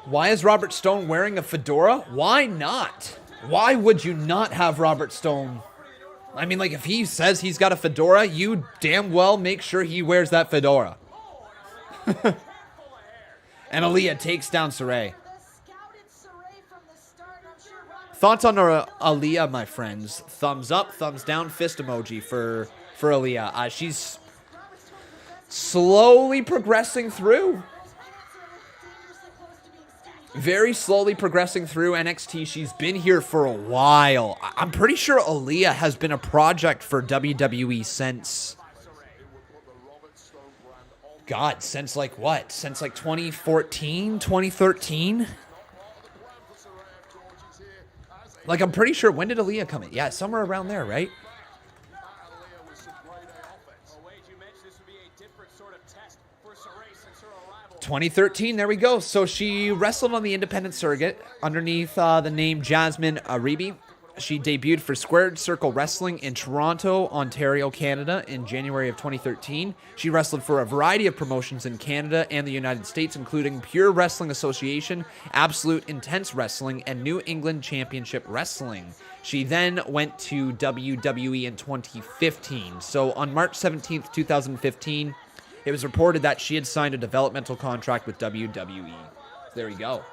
Why is Robert Stone wearing a fedora? Why not? Why would you not have Robert Stone? I mean, like, if he says he's got a fedora, you damn well make sure he wears that fedora. And Aaliyah takes down Zoey. Thoughts on Aaliyah, my friends? Thumbs up, thumbs down, fist emoji for Aaliyah. She's slowly progressing through. Very slowly progressing through NXT. She's been here for a while. I'm pretty sure Aaliyah has been a project for WWE since... God, since like what? Since like 2014, 2013? Like, I'm pretty sure, when did Aaliyah come in? Yeah, somewhere around there, right? 2013, there we go. So she wrestled on the independent circuit underneath the name Jasmine Aribi. She debuted for Squared Circle Wrestling in Toronto, Ontario, Canada in January of 2013. She wrestled for a variety of promotions in Canada and the United States, including Pure Wrestling Association, Absolute Intense Wrestling, and New England Championship Wrestling. She then went to WWE in 2015. So on March 17th, 2015, it was reported that she had signed a developmental contract with WWE. There we go.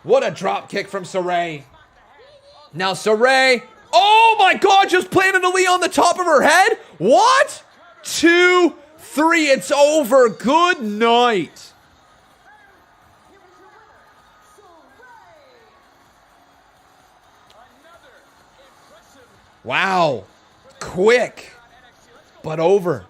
What a drop kick from Zoey. Now Zoey. Oh my God, just planted Aaliyah on the top of her head? What? 2, 3, it's over. Good night. Wow. Quick, but over.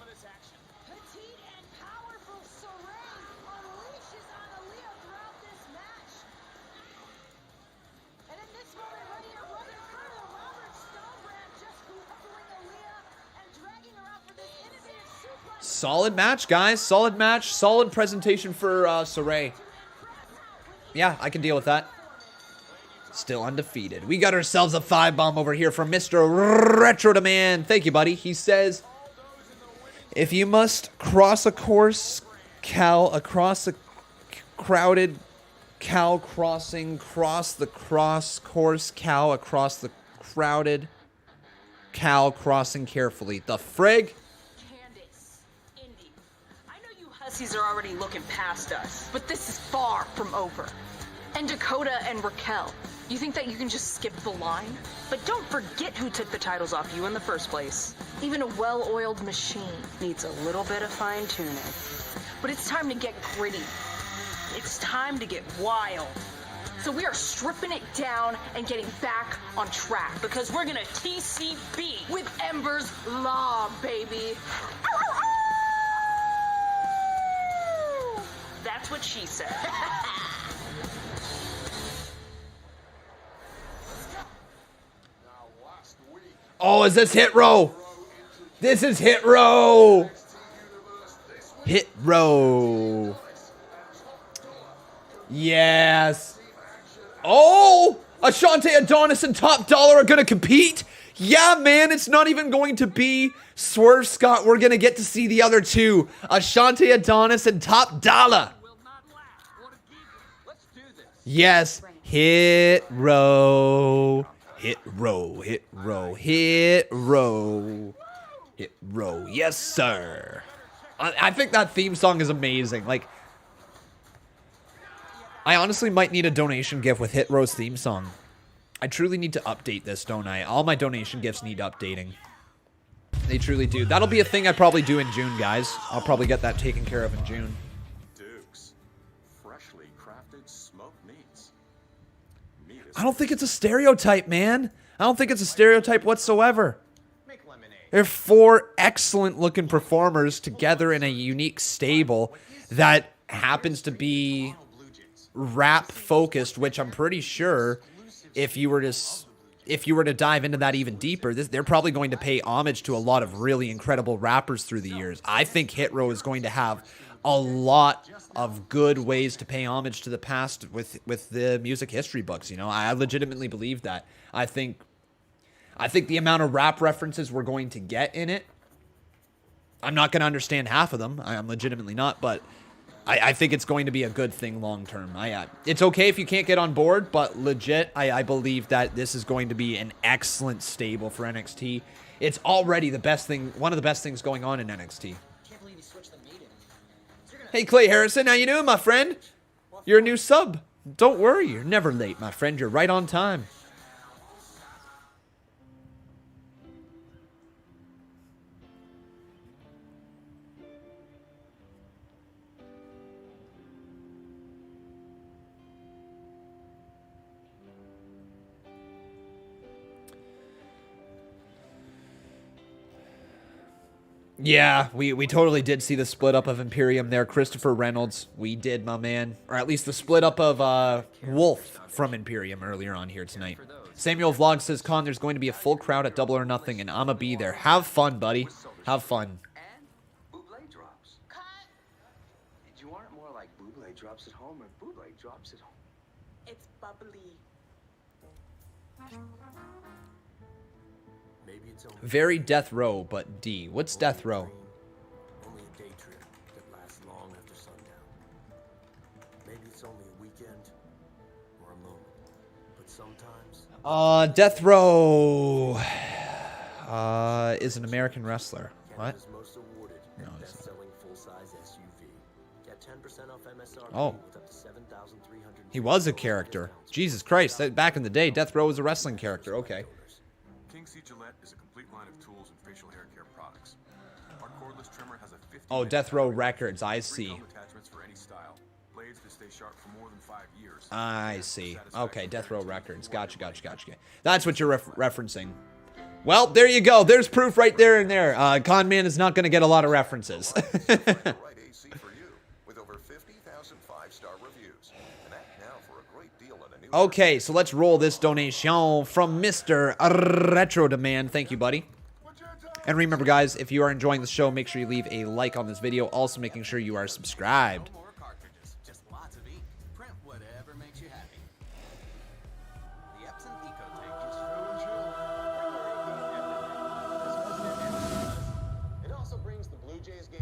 Solid match, guys. Solid match. Solid presentation for Zoey. Yeah, I can deal with that. Still undefeated. We got ourselves a 5-bomb over here from Mr. Retro Demand. Thank you, buddy. He says, if you must cross a course, cow across a crowded cow crossing, cross the cross course cow across the crowded cow crossing carefully. The frig? Hussies are already looking past us, but this is far from over. And Dakota and Raquel, you think that you can just skip the line? But don't forget who took the titles off you in the first place. Even a well-oiled machine needs a little bit of fine-tuning. but it's time to get gritty. It's time to get wild. So we are stripping it down and getting back on track because we're gonna TCB with Ember's Law, baby. That's what she said. Oh, is this Hit Row? This is Hit Row. Hit Row. Yes. Oh, Ashante, Adonis, and Top Dollar are going to compete? Yeah, man, it's not even going to be Swerve Scott. We're going to get to see the other two. Ashante, Adonis, and Top Dollar. Yes. Hit Row. Hit Row. Hit Row. Hit Row. Hit Row. Yes, sir. I think that theme song is amazing. Like, I honestly might need a donation gift with Hit Row's theme song. I truly need to update this, don't I? All my donation gifts need updating. They truly do. That'll be a thing I probably do in June, guys. I'll probably get that taken care of in June. Dukes. Freshly crafted smoked meats. I don't think it's a stereotype, man. I don't think it's a stereotype whatsoever. They're four excellent-looking performers together in a unique stable that happens to be rap-focused, which I'm pretty sure if you were to dive into that even deeper, they're probably going to pay homage to a lot of really incredible rappers through the years. I think Hit Row is going to have a lot of good ways to pay homage to the past with the music history books. You know, I legitimately believe that. I think the amount of rap references we're going to get in it, I'm not going to understand half of them. I'm legitimately not, but I think it's going to be a good thing long term. It's okay if you can't get on board, but legit, I believe that this is going to be an excellent stable for NXT. It's already the best thing, one of the best things going on in NXT. Hey, Clay Harrison, how you doing, my friend? You're a new sub. Don't worry, you're never late, my friend. You're right on time. Yeah, we totally did see the split up of Imperium there. Christopher Reynolds, we did, my man. Or at least the split up of Wolf from Imperium earlier on here tonight. Samuel Vlog says, Con, there's going to be a full crowd at Double or Nothing, and I'ma be there. Have fun, buddy. Have fun. Buble drops. Did you want it more like Buble drops at home or Buble drops at home? It's bubbly. Very Death Row, but D. What's Death Row? Only a day trip that lasts long after sundown. Maybe it's only a weekend or a moment, but sometimes. Death Row is an American wrestler. What? No, it's not. Oh. He was a character. Jesus Christ, back in the day, Death Row was a wrestling character. Okay. King C. Gillette is a complete line of tools and facial hair care products. Our cordless trimmer has a 50 Oh, Death Row Records, I see. attachments for any style. Blades that stay sharp for more than 5 years. I see. Okay, Death Row Records. Gotcha. That's what you're referencing. Well, there you go. There's proof right there and there. Conman is not going to get a lot of references. Okay, so let's roll this donation from Mr. Retro Demand. Thank you, buddy. And remember, guys, if you are enjoying the show, make sure you leave a like on this video. Also, making sure you are subscribed. Just lots of ink. Print whatever makes you happy. The Epson EcoTank is It also brings the Blue Jays game.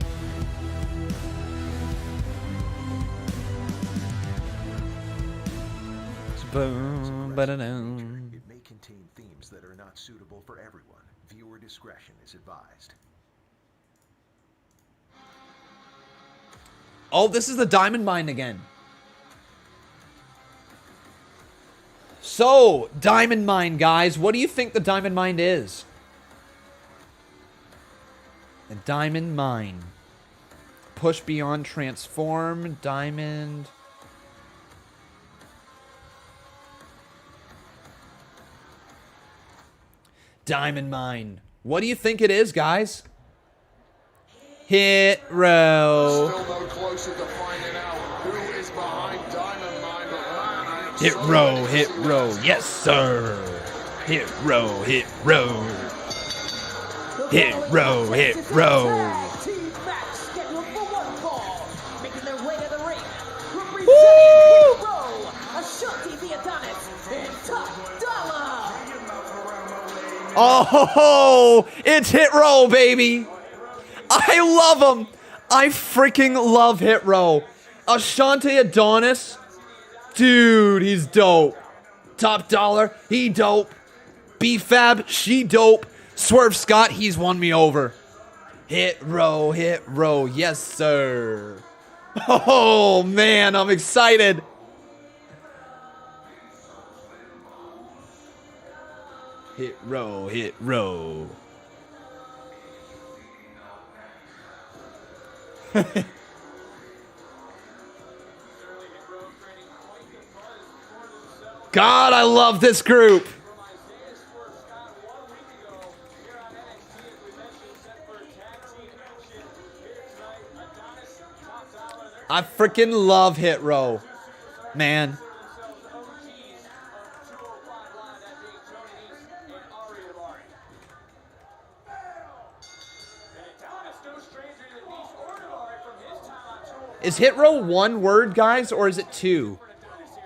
Boom, ba-da-dum. It may contain themes that are not suitable for everyone. Viewer discretion is advised. Oh, this is the Diamond Mine again. So, Diamond Mine, guys. What do you think the Diamond Mine is? The Diamond Mine. Push beyond transform. Diamond. Diamond Mine. What do you think it is, guys? Hit Row. Still no closer to finding out who is behind Diamond Mine, but man, I am Hit so Row, ready to hit see Row. what's Yes, sir. Hit Row, hit Row. Hit Row, hit Row. Team match scheduled for one fall. Making their way to the ring. Representing Woo! Hit Row, Ashanti the Adonis, and Top Dollar. Oh, it's Hit Row, baby. I love him. I freaking love Hit Row. Ashanti Adonis. Dude, he's dope. Top Dollar, he dope. B-Fab, she dope. Swerve Scott, he's won me over. Hit Row, yes sir. Oh man, I'm excited. Hit Row, hit Row. God, I love this group. I freaking love Hit Row, man. Is Hit Row one word, guys, or is it two?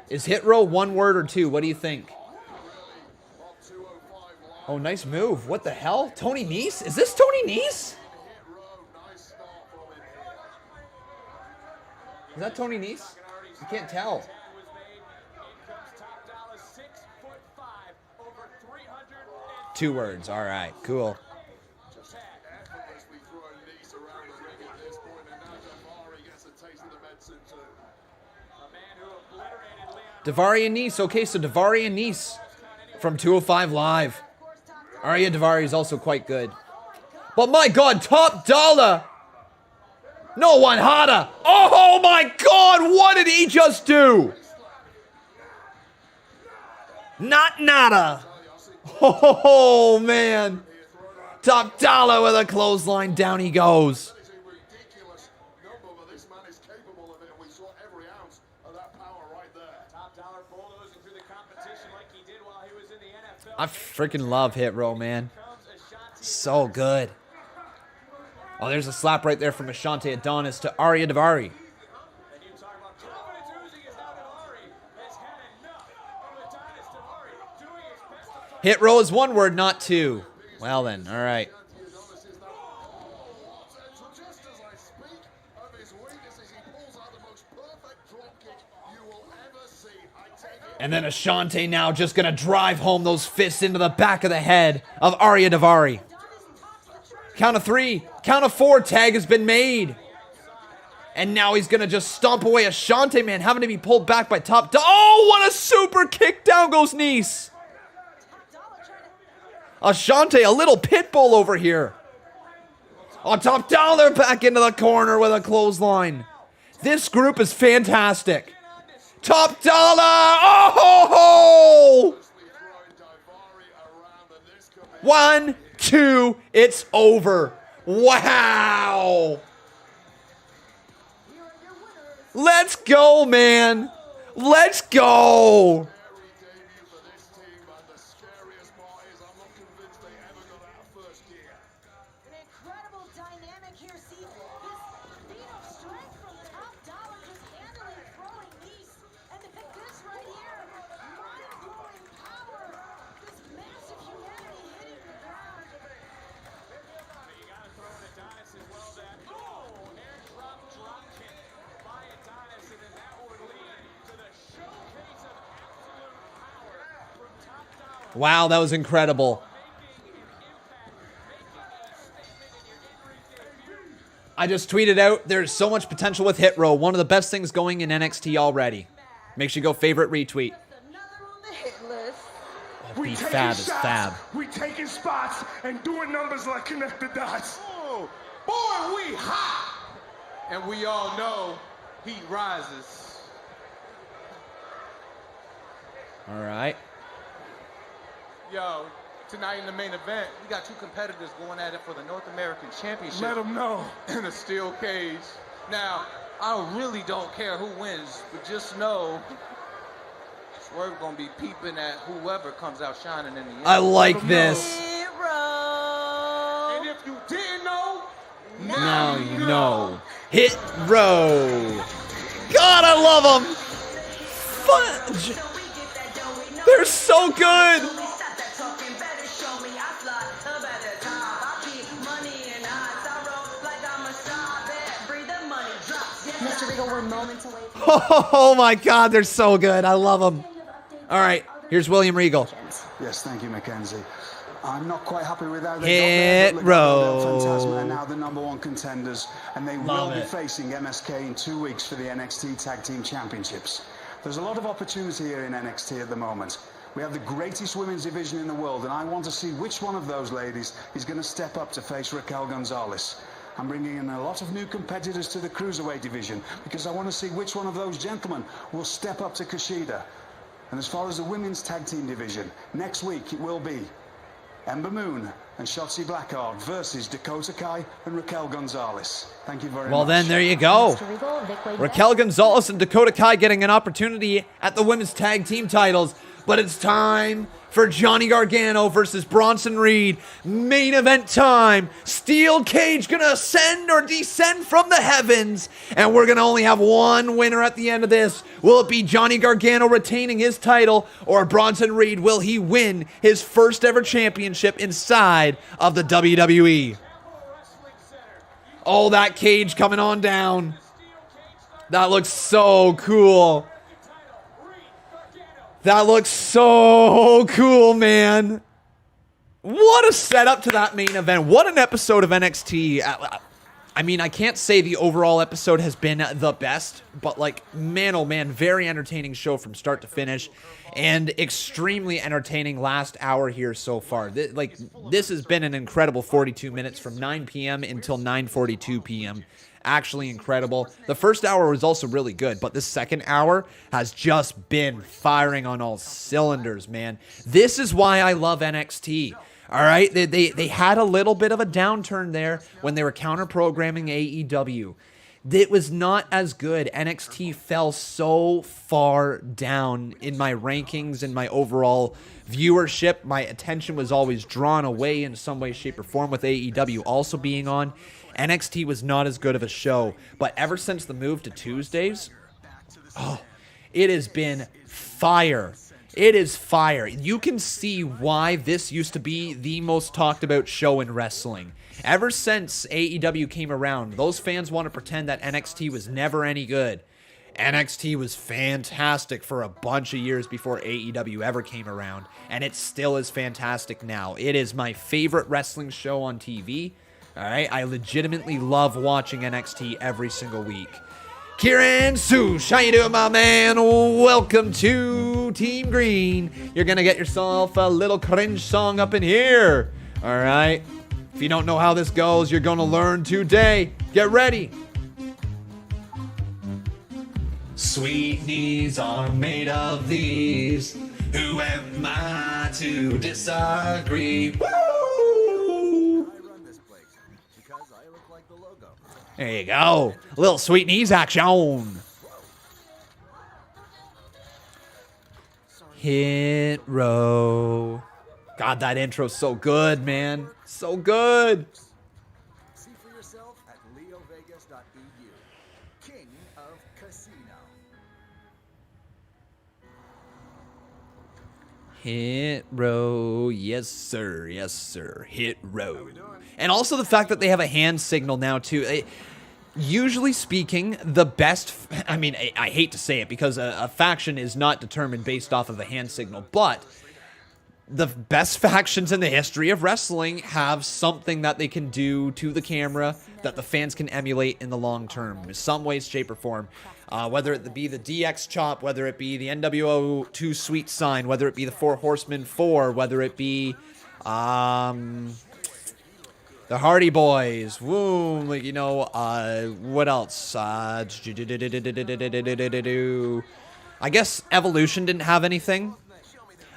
Is Hit Row one word or two? What do you think? Oh, nice move. What the hell? Toni Nese? Is this Toni Nese? Is that Toni Nese? You can't tell. Two words. All right, cool. Daivari and Nese. Okay, so Daivari and Nese from 205 Live. Arya Daivari is also quite good. But my God, Top Dollar. No one hotter. Oh my God, what did he just do? Not nada. Oh man. Top Dollar with a clothesline. Down he goes. I freaking love Hit Row, man. So good. Oh, there's a slap right there from Ashanti Adonis to Arya Daivari. Hit Row is one word, not two. Well then, all right. And then Ashanti now just going to drive home those fists into the back of the head of Arya Daivari. Count of three. Count of four. Tag has been made. And now he's going to just stomp away Ashanti, man, having to be pulled back by Top Dollar. Oh, what a super kick. Down goes Nese. Ashanti, a little pit bull over here. Oh, Top Dollar back into the corner with a clothesline. This group is fantastic. Top Dollar! Oh! 1, 2, it's over. Wow! Let's go, man. Let's go. Wow, that was incredible. I just tweeted out, there's so much potential with Hit Row. One of the best things going in NXT already. Make sure you go favorite retweet. Oh, be fab is fab. We taking spots and doing numbers like connect the dots. Oh, boy, we hot. And we all know heat rises. All right. Yo, tonight in the main event, we got two competitors going at it for the North American Championship. Let them know. In a steel cage. Now, I really don't care who wins, but just know Swerve gonna be peeping at whoever comes out shining in the end. I like this. And if you didn't know, Now you know. Hit row. God, I love them. Fudge. They're so good. Mr. Regal, we're moments away from... Oh my God, they're so good. I love them. All right, here's William Regal. Yes, thank you, Mackenzie. I'm not quite happy with how they Hit got there, but row. Phantasma are now the #1 contenders, and they Love will be it. facing MSK in 2 weeks for the NXT Tag Team Championships. There's a lot of opportunity here in NXT at the moment. We have the greatest women's division in the world, and I want to see which one of those ladies is going to step up to face Raquel Gonzalez. I'm bringing in a lot of new competitors to the Cruiserweight division because I want to see which one of those gentlemen will step up to Kushida. And as far as the women's tag team division, next week it will be Ember Moon and Shotzi Blackheart versus Dakota Kai and Raquel Gonzalez. Thank you very much. Well, then, there you go. Raquel Gonzalez and Dakota Kai getting an opportunity at the women's tag team titles. But it's time for Johnny Gargano versus Bronson Reed. Main event time. Steel cage gonna ascend or descend from the heavens. And we're gonna only have one winner at the end of this. Will it be Johnny Gargano retaining his title, or Bronson Reed? Will he win his first ever championship inside of the WWE? Oh, that cage coming on down. That looks so cool. That looks so cool, man. What a setup to that main event. What an episode of NXT. I mean, I can't say the overall episode has been the best, but like, man, oh man, very entertaining show from start to finish, and extremely entertaining last hour here so far. This has been an incredible 42 minutes from 9 p.m. until 9:42 p.m. Actually incredible. The first hour was also really good, but the second hour has just been firing on all cylinders, man. This is why I love NXT. All right, they had a little bit of a downturn there when they were counter-programming AEW. It was not as good. NXT fell so far down in my rankings and my overall viewership. My attention was always drawn away in some way, shape, or form with AEW also being on. NXT was not as good of a show, but ever since the move to Tuesdays, oh, it has been fire. It is fire. You can see why this used to be the most talked about show in wrestling. Ever since AEW came around, those fans want to pretend that NXT was never any good. NXT was fantastic for a bunch of years before AEW ever came around, and it still is fantastic now. It is my favorite wrestling show on TV. All right, I legitimately love watching NXT every single week. Kieran Sush, how you doing, my man? Welcome to Team Green. You're gonna get yourself a little cringe song up in here. All right. If you don't know how this goes, you're gonna learn today. Get ready. Sweet knees are made of these. Who am I to disagree? Woo! There you go. A little sweet knees action. Hit row. God, that intro's so good, man. So good. See for yourself at leovegas.eu. King of Casino. Hit row. Yes, sir. Yes, sir. Hit row. And also the fact that they have a hand signal now, too. Usually speaking, the best... I mean, I hate to say it because a faction is not determined based off of a hand signal, but the best factions in the history of wrestling have something that they can do to the camera that the fans can emulate in the long term, in some way, shape, or form. Whether it be the DX chop, whether it be the NWO 2 sweet sign, whether it be the 4 Horsemen 4, whether it be... The Hardy Boys. Woo. Like, you know, what else? I guess Evolution didn't have anything.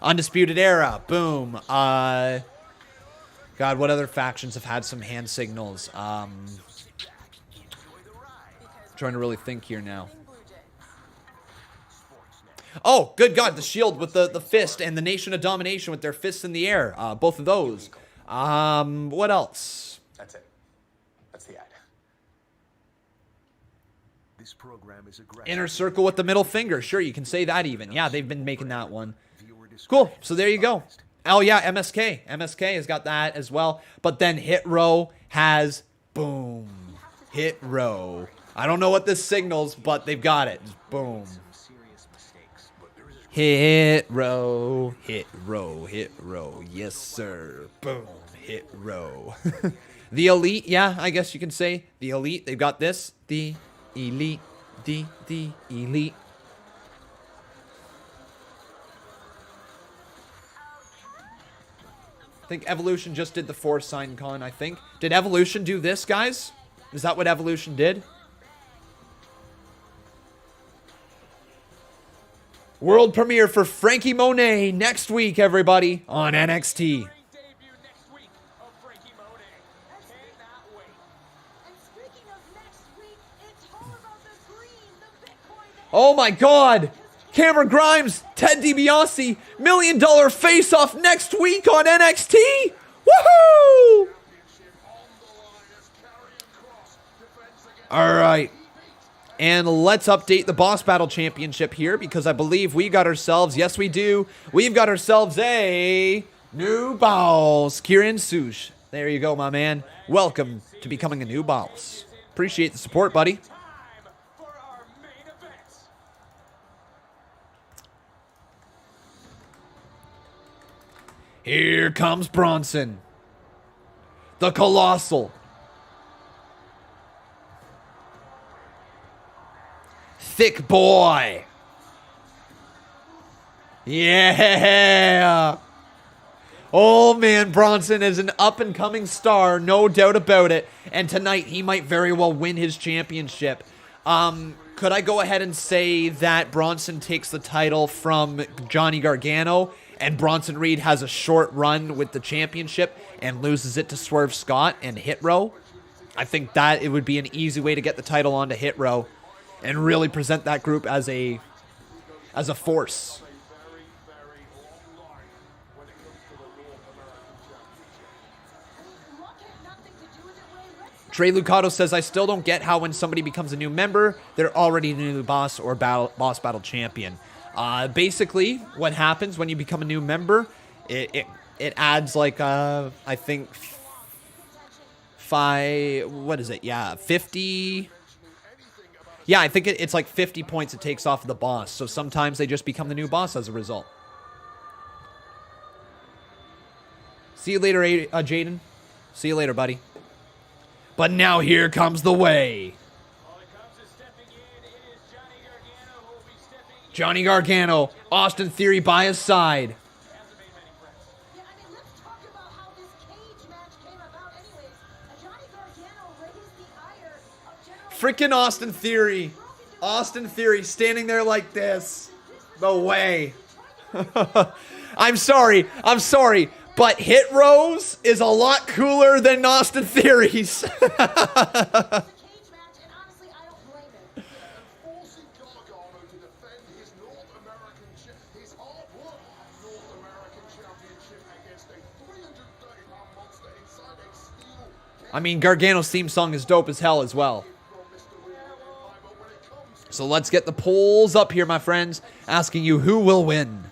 Undisputed Era. Boom. God, what other factions have had some hand signals? Trying to really think here now. Oh, good God, the Shield with the fist and the Nation of Domination with their fists in the air. Both of those. What else? That's it. That's the ad. This program is Inner Circle with the middle finger. Sure, you can say that even. Yeah, they've been making that one. Cool, so there you go. Oh, yeah, MSK. MSK has got that as well. But then Hit Row has, boom, Hit Row. I don't know what this signals, but they've got it. Just boom. Hit Row, Hit Row, Hit Row. Yes, sir. Boom, Hit Row. The Elite, yeah, I guess you can say. The Elite, they've got this. The Elite, the Elite. I think Evolution just did the 4-sign con, I think. Did Evolution do this, guys? Is that what Evolution did? World premiere for Frankie Monet next week, everybody, on NXT. Oh my God! Cameron Grimes, Ted DiBiase, $1 million face-off next week on NXT! Woohoo! Alright. And let's update the Boss Battle Championship here because I believe we got ourselves, yes we do, we've got ourselves a new boss. Kieran Sush. There you go, my man. Welcome to becoming a new boss. Appreciate the support, buddy. Here comes Bronson. The Colossal. Thick boy. Yeah. Oh man, Bronson is an up-and-coming star, no doubt about it. And tonight he might very well win his championship. Could I go ahead and say that Bronson takes the title from Johnny Gargano and Bronson Reed has a short run with the championship and loses it to Swerve Scott and Hit Row? I think that it would be an easy way to get the title onto Hit Row and really present that group as a force. Trey Lucado says, I still don't get how when somebody becomes a new member, they're already a new boss or boss battle champion. Basically, what happens when you become a new member, it adds like, I think, 50... Yeah, I think it's like 50 points it takes off of the boss. So sometimes they just become the new boss as a result. See you later, Jaden. See you later, buddy. But now here comes the way. Johnny Gargano, Austin Theory by his side. Freaking Austin Theory. Austin Theory standing there like this. The way. I'm sorry. But Hit Row's is a lot cooler than Austin Theory's. I mean, Gargano's theme song is dope as hell as well. So let's get the polls up here, my friends, asking you who will win.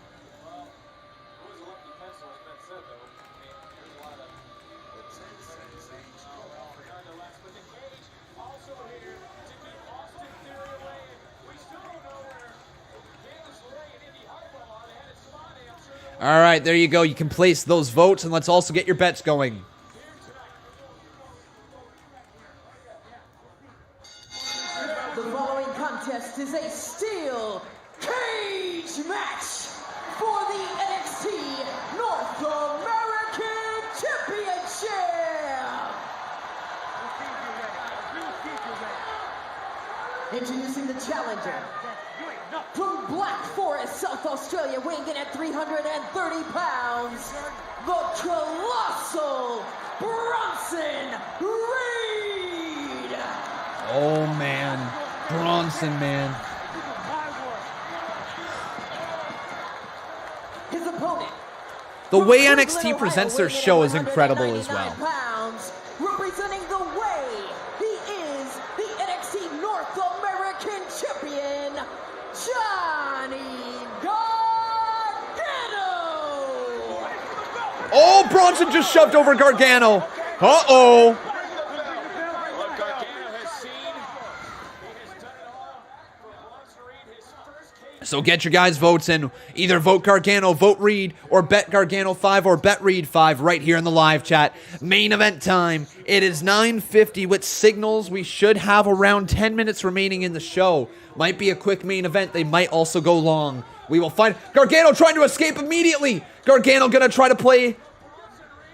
All right, there you go. You can place those votes, and let's also get your bets going. The following contest is a steel cage match for the NXT North American Championship. Introducing the challenger. From Black Forest, South Australia, weighing in at 330 pounds, the Colossal Bronson Reed! Oh, man. Bronson, man. His opponent. The way NXT presents their show is incredible as well. Pounds, representing the way, he is the NXT North American Champion, Johnny Gargano! Oh, Bronson just shoved over Gargano. Uh-oh. So get your guys' votes in. Either vote Gargano, vote Reed, or bet Gargano 5 or bet Reed 5 right here in the live chat. Main event time. It is 9:50, which signals we should have around 10 minutes remaining in the show. Might be a quick main event. They might also go long. We will find Gargano trying to escape immediately. Gargano gonna try to play.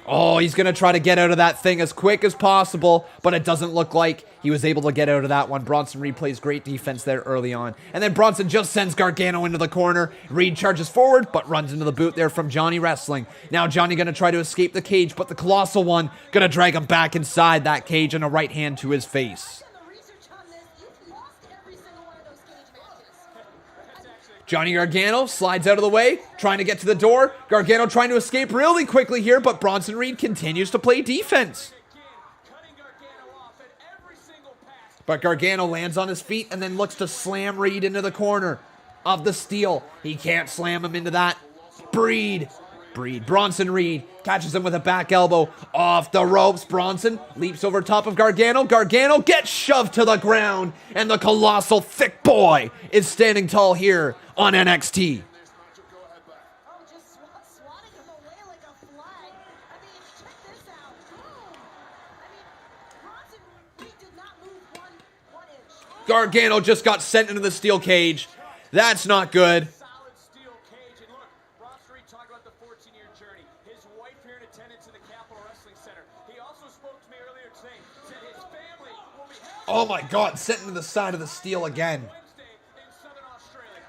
Oh, he's going to try to get out of that thing as quick as possible, but it doesn't look like he was able to get out of that one. Bronson Reed plays great defense there early on. And then Bronson just sends Gargano into the corner. Reed charges forward, but runs into the boot there from Johnny Wrestling. Now Johnny going to try to escape the cage, but the Colossal One going to drag him back inside that cage and a right hand to his face. Johnny Gargano slides out of the way, trying to get to the door. Gargano trying to escape really quickly here, but Bronson Reed continues to play defense. But Gargano lands on his feet and then looks to slam Reed into the corner of the steel. He can't slam him into that. Bronson Reed catches him with a back elbow off the ropes. Bronson leaps over top of Gargano. Gargano gets shoved to the ground, and the Colossal Thick Boy is standing tall here on NXT. Gargano just got sent into the steel cage. That's not good. Oh my God, sent into the side of the steel again.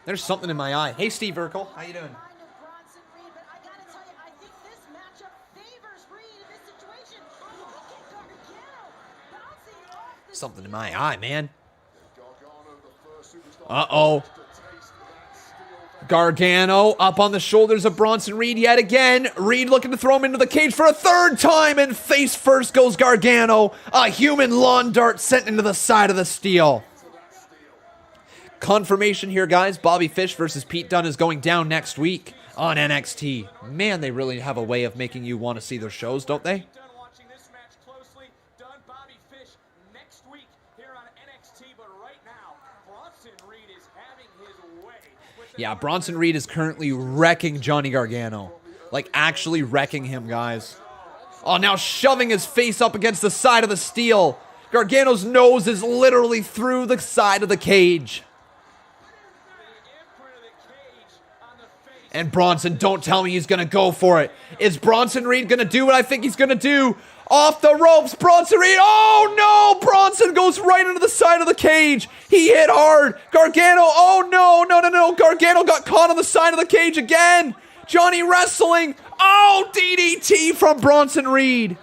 There's something in my eye. Hey, Steve Urkel, how you doing? Something in my eye, man. Uh-oh. Gargano up on the shoulders of Bronson Reed yet again. Reed looking to throw him into the cage for a third time, and face first goes Gargano. A human lawn dart sent into the side of the steel. Confirmation here, guys. Bobby Fish versus Pete Dunne is going down next week on NXT. Man, they really have a way of making you want to see their shows, don't they? Yeah, Bronson Reed is currently wrecking Johnny Gargano. Like, actually wrecking him, guys. Oh, now shoving his face up against the side of the steel. Gargano's nose is literally through the side of the cage. And Bronson, don't tell me he's going to go for it. Is Bronson Reed going to do what I think he's going to do? Off the ropes, Bronson Reed. Oh, no. Bronson goes right into the side of the cage. He hit hard. Gargano. Oh, no. Gargano got caught on the side of the cage again. Johnny Wrestling. Oh, DDT from Bronson Reed.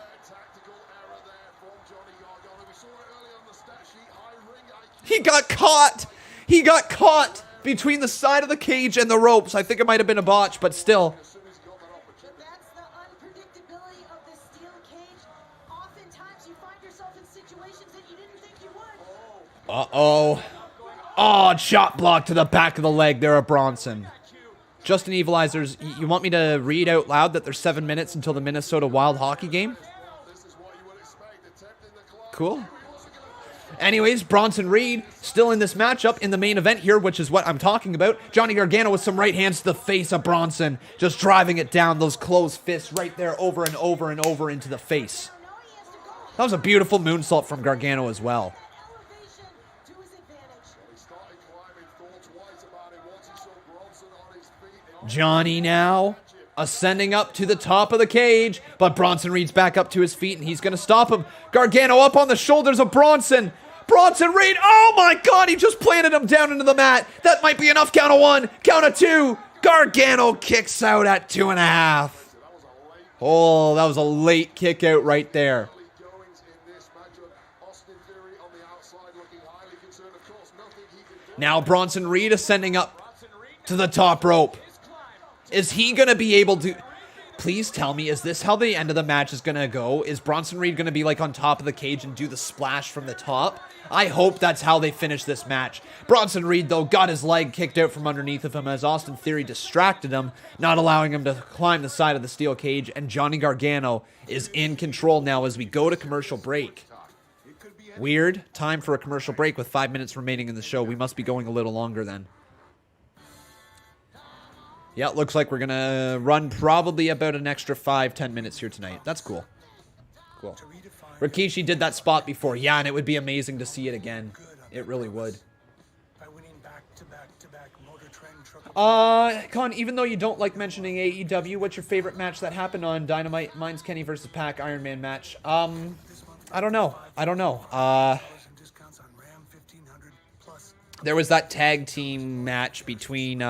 He got caught. He got caught between the side of the cage and the ropes. I think it might have been a botch, but still. Uh-oh. Oh, shot block to the back of the leg there of Bronson. Justin Evilizers, you want me to read out loud that there's 7 minutes until the Minnesota Wild hockey game? Cool. Anyways, Bronson Reed still in this matchup in the main event here, which is what I'm talking about. Johnny Gargano with some right hands to the face of Bronson, just driving it down, those closed fists right there over and over and over into the face. That was a beautiful moonsault from Gargano as well. Johnny now ascending up to the top of the cage, but Bronson Reed's back up to his feet and he's going to stop him. Gargano up on the shoulders of Bronson. Bronson Reed. Oh my God, he just planted him down into the mat. That might be enough. Count of 1, count of 2. Gargano kicks out at 2.5. Oh, that was a late kick out right there. Now Bronson Reed ascending up to the top rope. Is he going to be able to... Please tell me, is this how the end of the match is going to go? Is Bronson Reed going to be like on top of the cage and do the splash from the top? I hope that's how they finish this match. Bronson Reed, though, got his leg kicked out from underneath of him as Austin Theory distracted him, not allowing him to climb the side of the steel cage, and Johnny Gargano is in control now as we go to commercial break. Weird time for a commercial break with 5 minutes remaining in the show. We must be going a little longer then. Yeah, it looks like we're going to run probably about an extra 5-10 minutes here tonight. That's cool. Cool. Rikishi did that spot before. Yeah, and it would be amazing to see it again. It really would. Con, even though you don't like mentioning AEW, what's your favorite match that happened on Dynamite? Mine's Kenny versus Pac Iron Man match. I don't know. There was that tag team match between...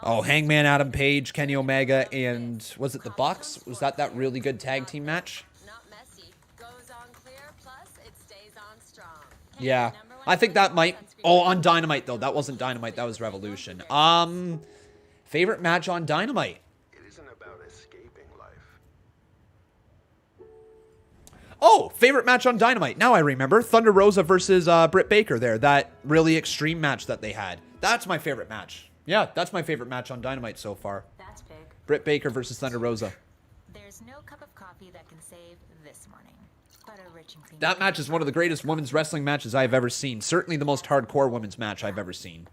Hangman Adam Page, Kenny Omega, and was it the Bucks? Was that really good tag team match? Yeah, I think that might... Oh, on Dynamite, though. That wasn't Dynamite. That was Revolution. Favorite match on Dynamite? It isn't about escaping life. Oh, favorite match on Dynamite. Now I remember. Thunder Rosa versus Britt Baker there. That really extreme match that they had. That's my favorite match. Yeah, that's my favorite match on Dynamite so far. That's big. Britt Baker versus Thunder Rosa. There's no cup of coffee that can save this morning. Butter rich and creamy. That match is one of the greatest women's wrestling matches I've ever seen. Certainly the most hardcore women's match I've ever seen.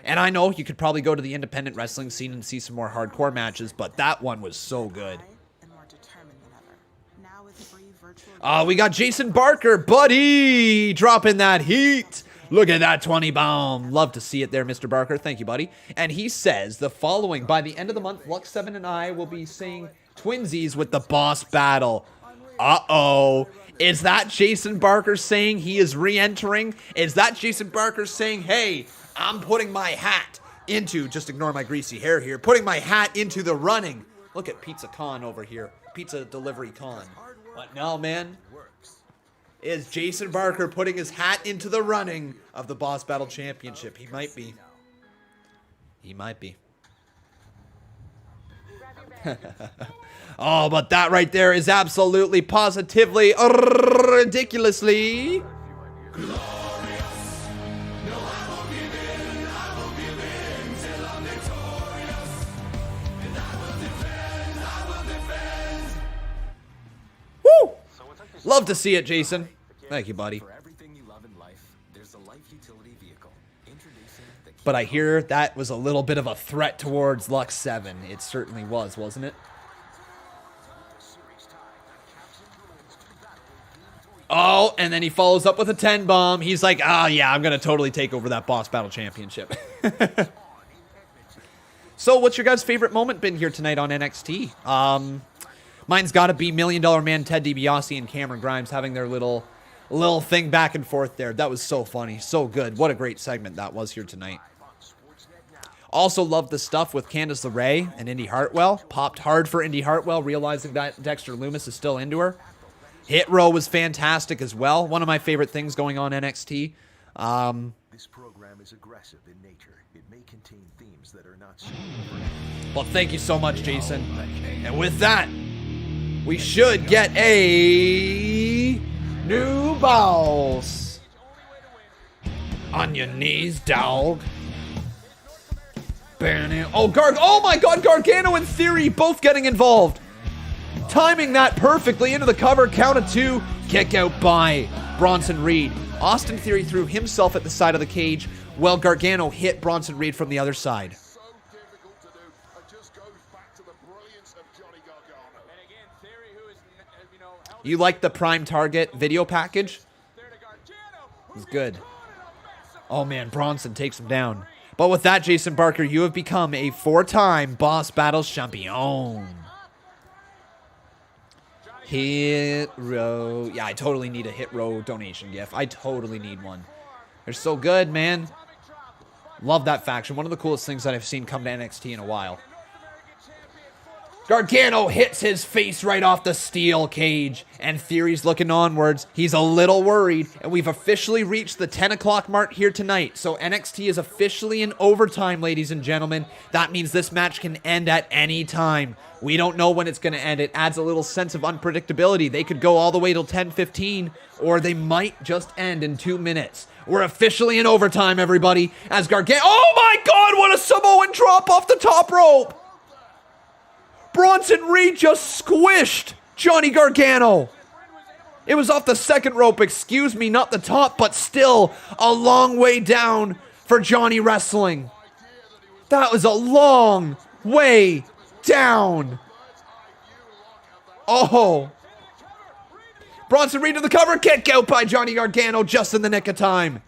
And I know you could probably go to the independent wrestling scene and see some more hardcore matches, but that one was so good. We got Jason Barker, buddy, dropping that heat. Look at that 20 bomb. Love to see it there, Mr. Barker. Thank you, buddy. And he says the following: by the end of the month, Lux 7 and I will be seeing twinsies with the boss battle. Uh-oh. Is that Jason Barker saying he is re-entering? Is that Jason Barker saying, hey, I'm putting my hat into, just ignore my greasy hair here, putting my hat into the running. Look at Pizza Con over here. Pizza Delivery Con. But no, man. Is Jason Barker putting his hat into the running of the Boss Battle Championship? He might be. He might be. Oh, but that right there is absolutely, positively, ridiculously... Woo! Love to see it, Jason. Thank you, buddy. But I hear that was a little bit of a threat towards Lux 7. It certainly was, wasn't it? Oh, and then he follows up with a 10 bomb. He's like, yeah, I'm going to totally take over that Boss Battle Championship. So what's your guys' favorite moment been here tonight on NXT? Mine's got to be $1 Million Man Ted DiBiase and Cameron Grimes having their little thing back and forth there. That was so funny. So good. What a great segment that was here tonight. Also loved the stuff with Candice LeRae and Indy Hartwell. Popped hard for Indy Hartwell, realizing that Dexter Lumis is still into her. Hit Row was fantastic as well. One of my favorite things going on NXT. This program is aggressive in nature. It may contain themes that are not... Well, thank you so much, Jason. And with that, we should get a new boss. On your knees, dog. Oh my God, Gargano and Theory both getting involved. Timing that perfectly into the cover, count of 2, kick out by Bronson Reed. Austin Theory threw himself at the side of the cage while Gargano hit Bronson Reed from the other side. You like the Prime Target video package? It was good. Oh man, Bronson takes him down. But with that, Jason Barker, you have become a 4-time Boss Battle Champion. Hit row. Yeah, I totally need a hit row donation gif. I totally need one. They're so good, man. Love that faction. One of the coolest things that I've seen come to NXT in a while. Gargano hits his face right off the steel cage, and Theory's looking onwards. He's a little worried, and we've officially reached the 10 o'clock mark here tonight. So NXT is officially in overtime, ladies and gentlemen. That means this match can end at any time. We don't know when it's going to end. It adds a little sense of unpredictability. They could go all the way till 10:15, or they might just end in 2 minutes. We're officially in overtime, everybody, as Gargano... Oh my God, what a Samoan drop off the top rope! Bronson Reed just squished Johnny Gargano. It was off the second rope, excuse me, not the top, but still a long way down for Johnny Wrestling. That was a long way down. Oh. Bronson Reed to the cover, kick out by Johnny Gargano just in the nick of time.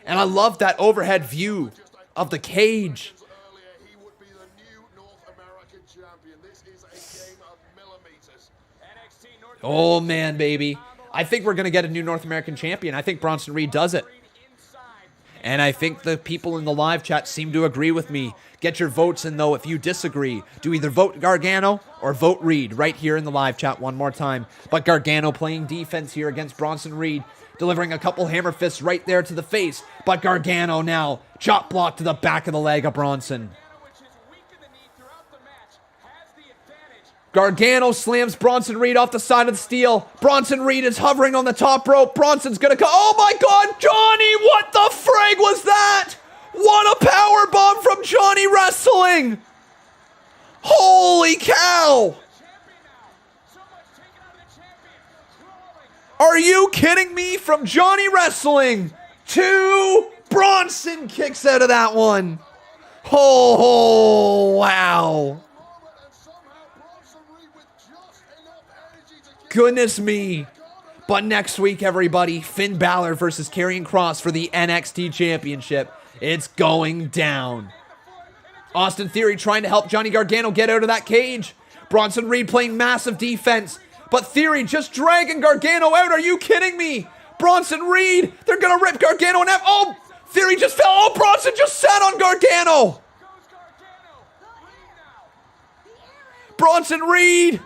And I love that overhead view of the cage. Oh, man, baby. I think we're going to get a new North American champion. I think Bronson Reed does it. And I think the people in the live chat seem to agree with me. Get your votes in, though, if you disagree. Do either vote Gargano or vote Reed right here in the live chat one more time. But Gargano playing defense here against Bronson Reed, delivering a couple hammer fists right there to the face. But Gargano now chop block to the back of the leg of Bronson. Gargano slams Bronson Reed off the side of the steel. Bronson Reed is hovering on the top rope. Bronson's gonna go. Oh my God, Johnny, what the frig was that? What a power bomb from Johnny Wrestling. Holy cow. Are you kidding me? From Johnny Wrestling to Bronson kicks out of that one. Oh, wow. Goodness me. But next week, everybody, Finn Balor versus Karrion Kross for the NXT Championship. It's going down. Austin Theory trying to help Johnny Gargano get out of that cage. Bronson Reed playing massive defense. But Theory just dragging Gargano out. Are you kidding me? Bronson Reed. They're going to rip Gargano in half. Oh, Theory just fell. Oh, Bronson just sat on Gargano. Bronson Reed.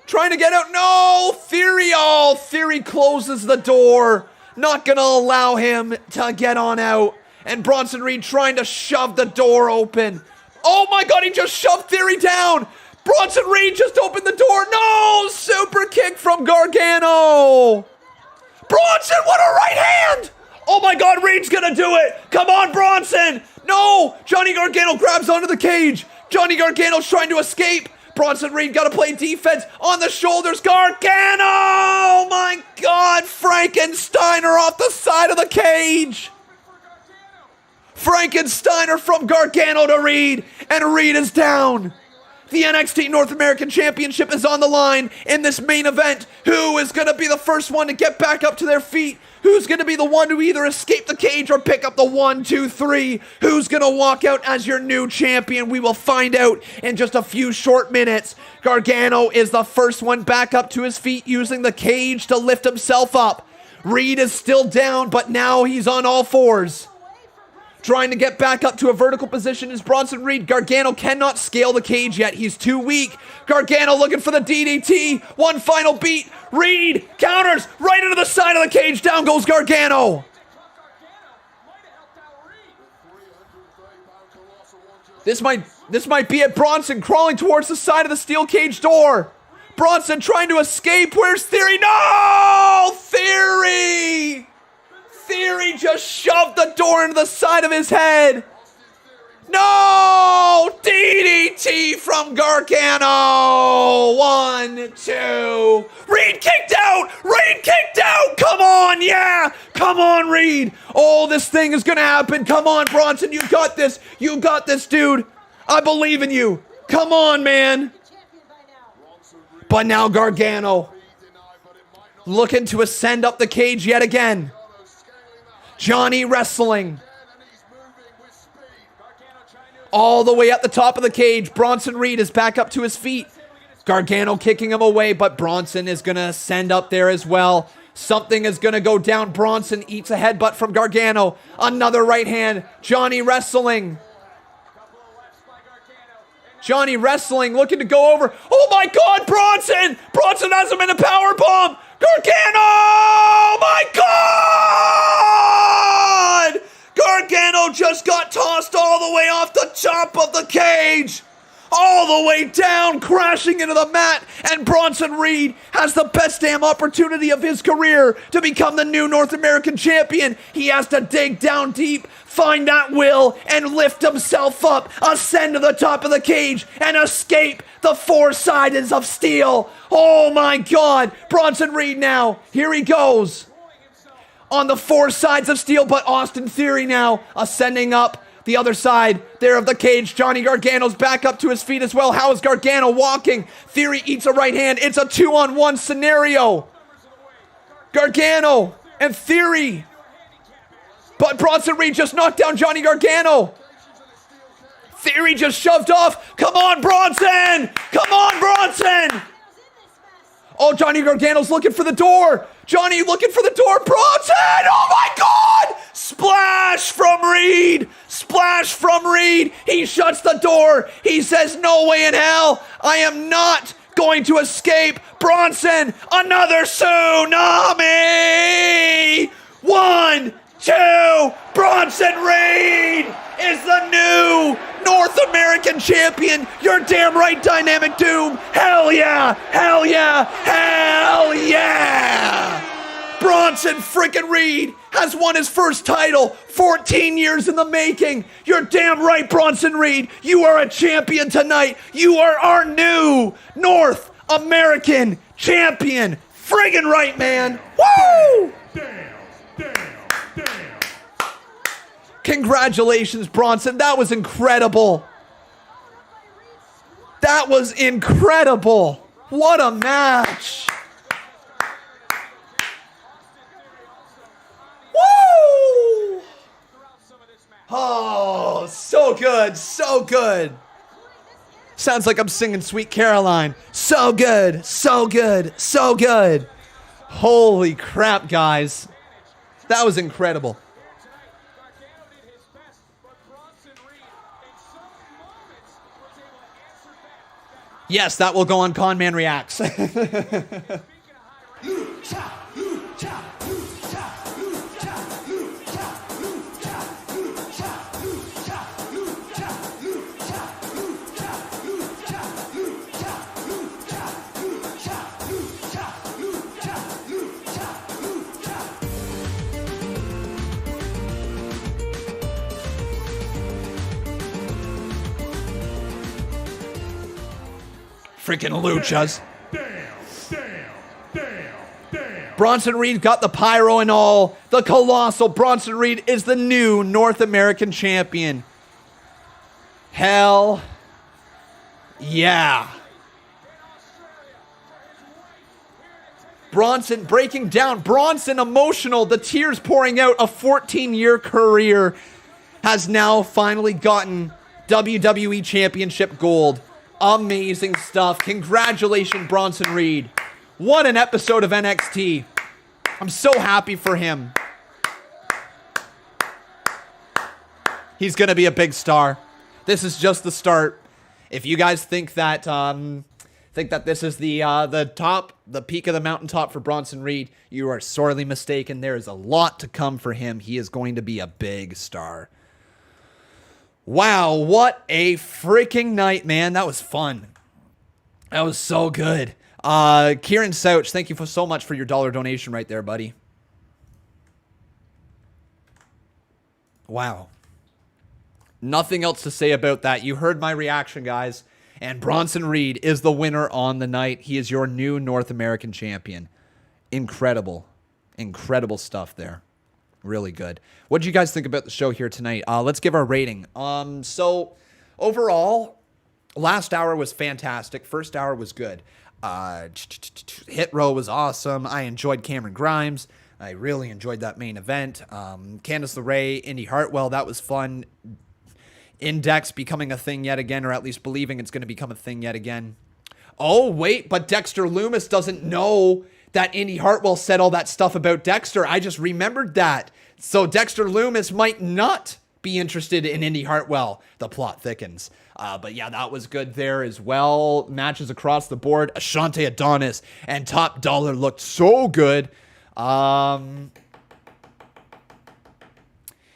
Trying to get out. No! Theory. Oh, Theory closes the door. Not going to allow him to get on out. And Bronson Reed trying to shove the door open. Oh my God, he just shoved Theory down. Bronson Reed just opened the door. No! Super kick from Gargano. Bronson, what a right hand! Oh my God, Reed's going to do it. Come on, Bronson. No! Johnny Gargano grabs onto the cage. Johnny Gargano's trying to escape. Bronson Reed got to play defense on the shoulders. Gargano! Oh my God, Frankensteiner off the side of the cage. Frankensteiner from Gargano to Reed, and Reed is down. The NXT North American Championship is on the line in this main event. Who is going to be the first one to get back up to their feet? Who's going to be the one to either escape the cage or pick up the 1, 2, 3? Who's going to walk out as your new champion? We will find out in just a few short minutes. Gargano is the first one back up to his feet using the cage to lift himself up. Reed is still down, but now he's on all fours. Trying to get back up to a vertical position is Bronson Reed. Gargano cannot scale the cage yet. He's too weak. Gargano looking for the DDT. One final beat. Reed counters right into the side of the cage. Down goes Gargano. This might be it. Bronson crawling towards the side of the steel cage door. Bronson trying to escape. Where's Theory? No! Theory! Theory just shoved the door into the side of his head. No! DDT from Gargano. 1, 2. Reed kicked out. Reed kicked out. Come on, yeah. Come on, Reed. Oh, this thing is going to happen. Come on, Bronson. You got this. You got this, dude. I believe in you. Come on, man. But now Gargano looking to ascend up the cage yet again. Johnny Wrestling. All the way at the top of the cage. Bronson Reed is back up to his feet. Gargano kicking him away, but Bronson is going to send up there as well. Something is going to go down. Bronson eats a headbutt from Gargano. Another right hand. Johnny wrestling. Johnny wrestling, looking to go over. Oh my God, Bronson! Bronson has him in a power bomb. Gargano! Oh my God! Gargano just got tossed all the way off the top of the cage. All the way down, crashing into the mat, and Bronson Reed has the best damn opportunity of his career to become the new North American champion. He has to dig down deep, find that will, and lift himself up, ascend to the top of the cage, and escape the four sides of steel. Oh my God, Bronson Reed now, here he goes, on the four sides of steel, but Austin Theory now ascending up the other side there of the cage. Johnny Gargano's back up to his feet as well. How is Gargano walking? Theory eats a right hand. It's a 2-on-1 scenario. Gargano and Theory. But Bronson Reed just knocked down Johnny Gargano. Theory just shoved off. Come on, Bronson! Come on, Bronson! Oh, Johnny Gargano's looking for the door. Johnny looking for the door. Bronson! Oh my God! Splash from Reed! Splash from Reed! He shuts the door. He says, no way in hell. I am not going to escape. Bronson, another tsunami! 1, 2, Bronson Reed is the new North American champion. You're damn right, Dynamic Doom. Hell yeah! Hell yeah! Hell yeah! Bronson frickin' Reed has won his first title, 14 years in the making. You're damn right, Bronson Reed. You are a champion tonight. You are our new North American champion. Friggin' right, man. Woo! Congratulations, Bronson. That was incredible. That was incredible. What a match. Woo! Oh, so good. So good. Sounds like I'm singing Sweet Caroline. So good. So good. So good. Holy crap, guys. That was incredible. Yes, that will go on Conman Reacts. Freaking luchas. Bronson Reed got the pyro and all. The colossal Bronson Reed is the new North American champion. Hell yeah. Bronson breaking down. Bronson emotional. The tears pouring out. A 14-year career has now finally gotten WWE Championship gold. Amazing stuff. Congratulations, Bronson Reed. What an episode of NXT. I'm so happy for him. He's going to be a big star. This is just the start. If you guys think that this is the top, the peak of the mountaintop for Bronson Reed, you are sorely mistaken. There is a lot to come for him. He is going to be a big star. Wow, what a freaking night, man. That was fun. That was so good. Kieran Souch, thank you so much for your $1 donation right there, buddy. Wow. Nothing else to say about that. You heard my reaction, guys. And Bronson Reed is the winner on the night. He is your new North American champion. Incredible. Incredible stuff there. Really good. What did you guys think about the show here tonight? Let's give our rating. So overall, last hour was fantastic. First hour was good. Hit Row was awesome. I enjoyed Cameron Grimes. I really enjoyed that main event. Candice LeRae, Indy Hartwell, that was fun. Index becoming a thing yet again, or at least believing it's going to become a thing yet again. Oh, wait, but Dexter Lumis doesn't know that Indy Hartwell said all that stuff about Dexter. I just remembered that. So Dexter Lumis might not be interested in Indy Hartwell. The plot thickens. But yeah, that was good there as well. Matches across the board. Ashante Adonis and Top Dollar looked so good.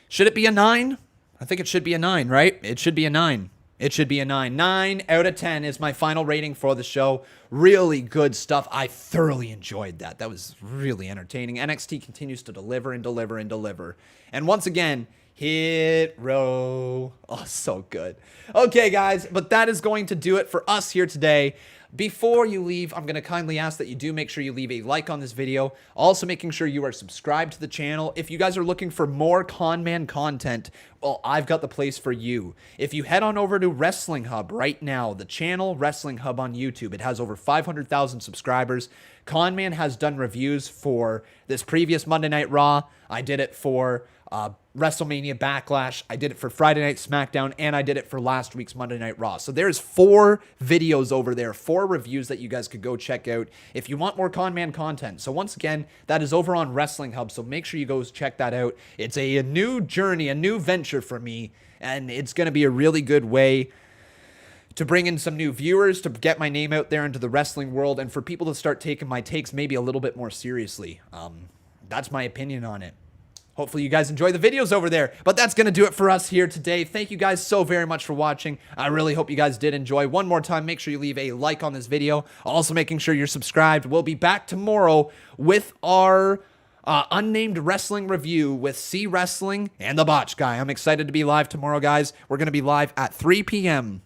Should it be a 9? I think it should be a 9, right? It should be a 9. It should be a 9. 9 out of 10 is my final rating for the show. Really good stuff. I thoroughly enjoyed that. That was really entertaining. NXT continues to deliver and deliver and deliver. And once again, hit row. Oh, so good. Okay, guys, but that is going to do it for us here today. Before you leave, I'm going to kindly ask that you do make sure you leave a like on this video. Also making sure you are subscribed to the channel. If you guys are looking for more Conman content, well, I've got the place for you. If you head on over to Wrestling Hub right now, the channel Wrestling Hub on YouTube, it has over 500,000 subscribers. Conman has done reviews for this previous Monday Night Raw. I did it for WrestleMania Backlash. I did it for Friday Night SmackDown, and I did it for last week's Monday Night Raw. So there's 4 videos over there, 4 reviews that you guys could go check out if you want more Conman content. So once again, that is over on Wrestling Hub, so make sure you go check that out. It's a new journey, a new venture for me, and it's going to be a really good way to bring in some new viewers, to get my name out there into the wrestling world, and for people to start taking my takes maybe a little bit more seriously. That's my opinion on it. Hopefully you guys enjoy the videos over there. But that's going to do it for us here today. Thank you guys so very much for watching. I really hope you guys did enjoy. One more time, make sure you leave a like on this video. Also making sure you're subscribed. We'll be back tomorrow with our unnamed wrestling review with C Wrestling and the Botch Guy. I'm excited to be live tomorrow, guys. We're going to be live at 3 p.m.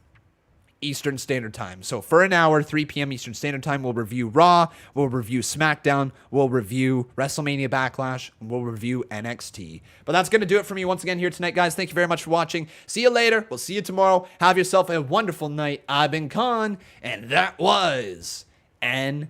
Eastern Standard Time. So for an hour, 3 p.m. Eastern Standard Time, we'll review Raw, we'll review SmackDown, we'll review WrestleMania Backlash, and we'll review NXT. But that's going to do it for me once again here tonight, guys. Thank you very much for watching. See you later. We'll see you tomorrow. Have yourself a wonderful night. I've been Con, and that was NXT.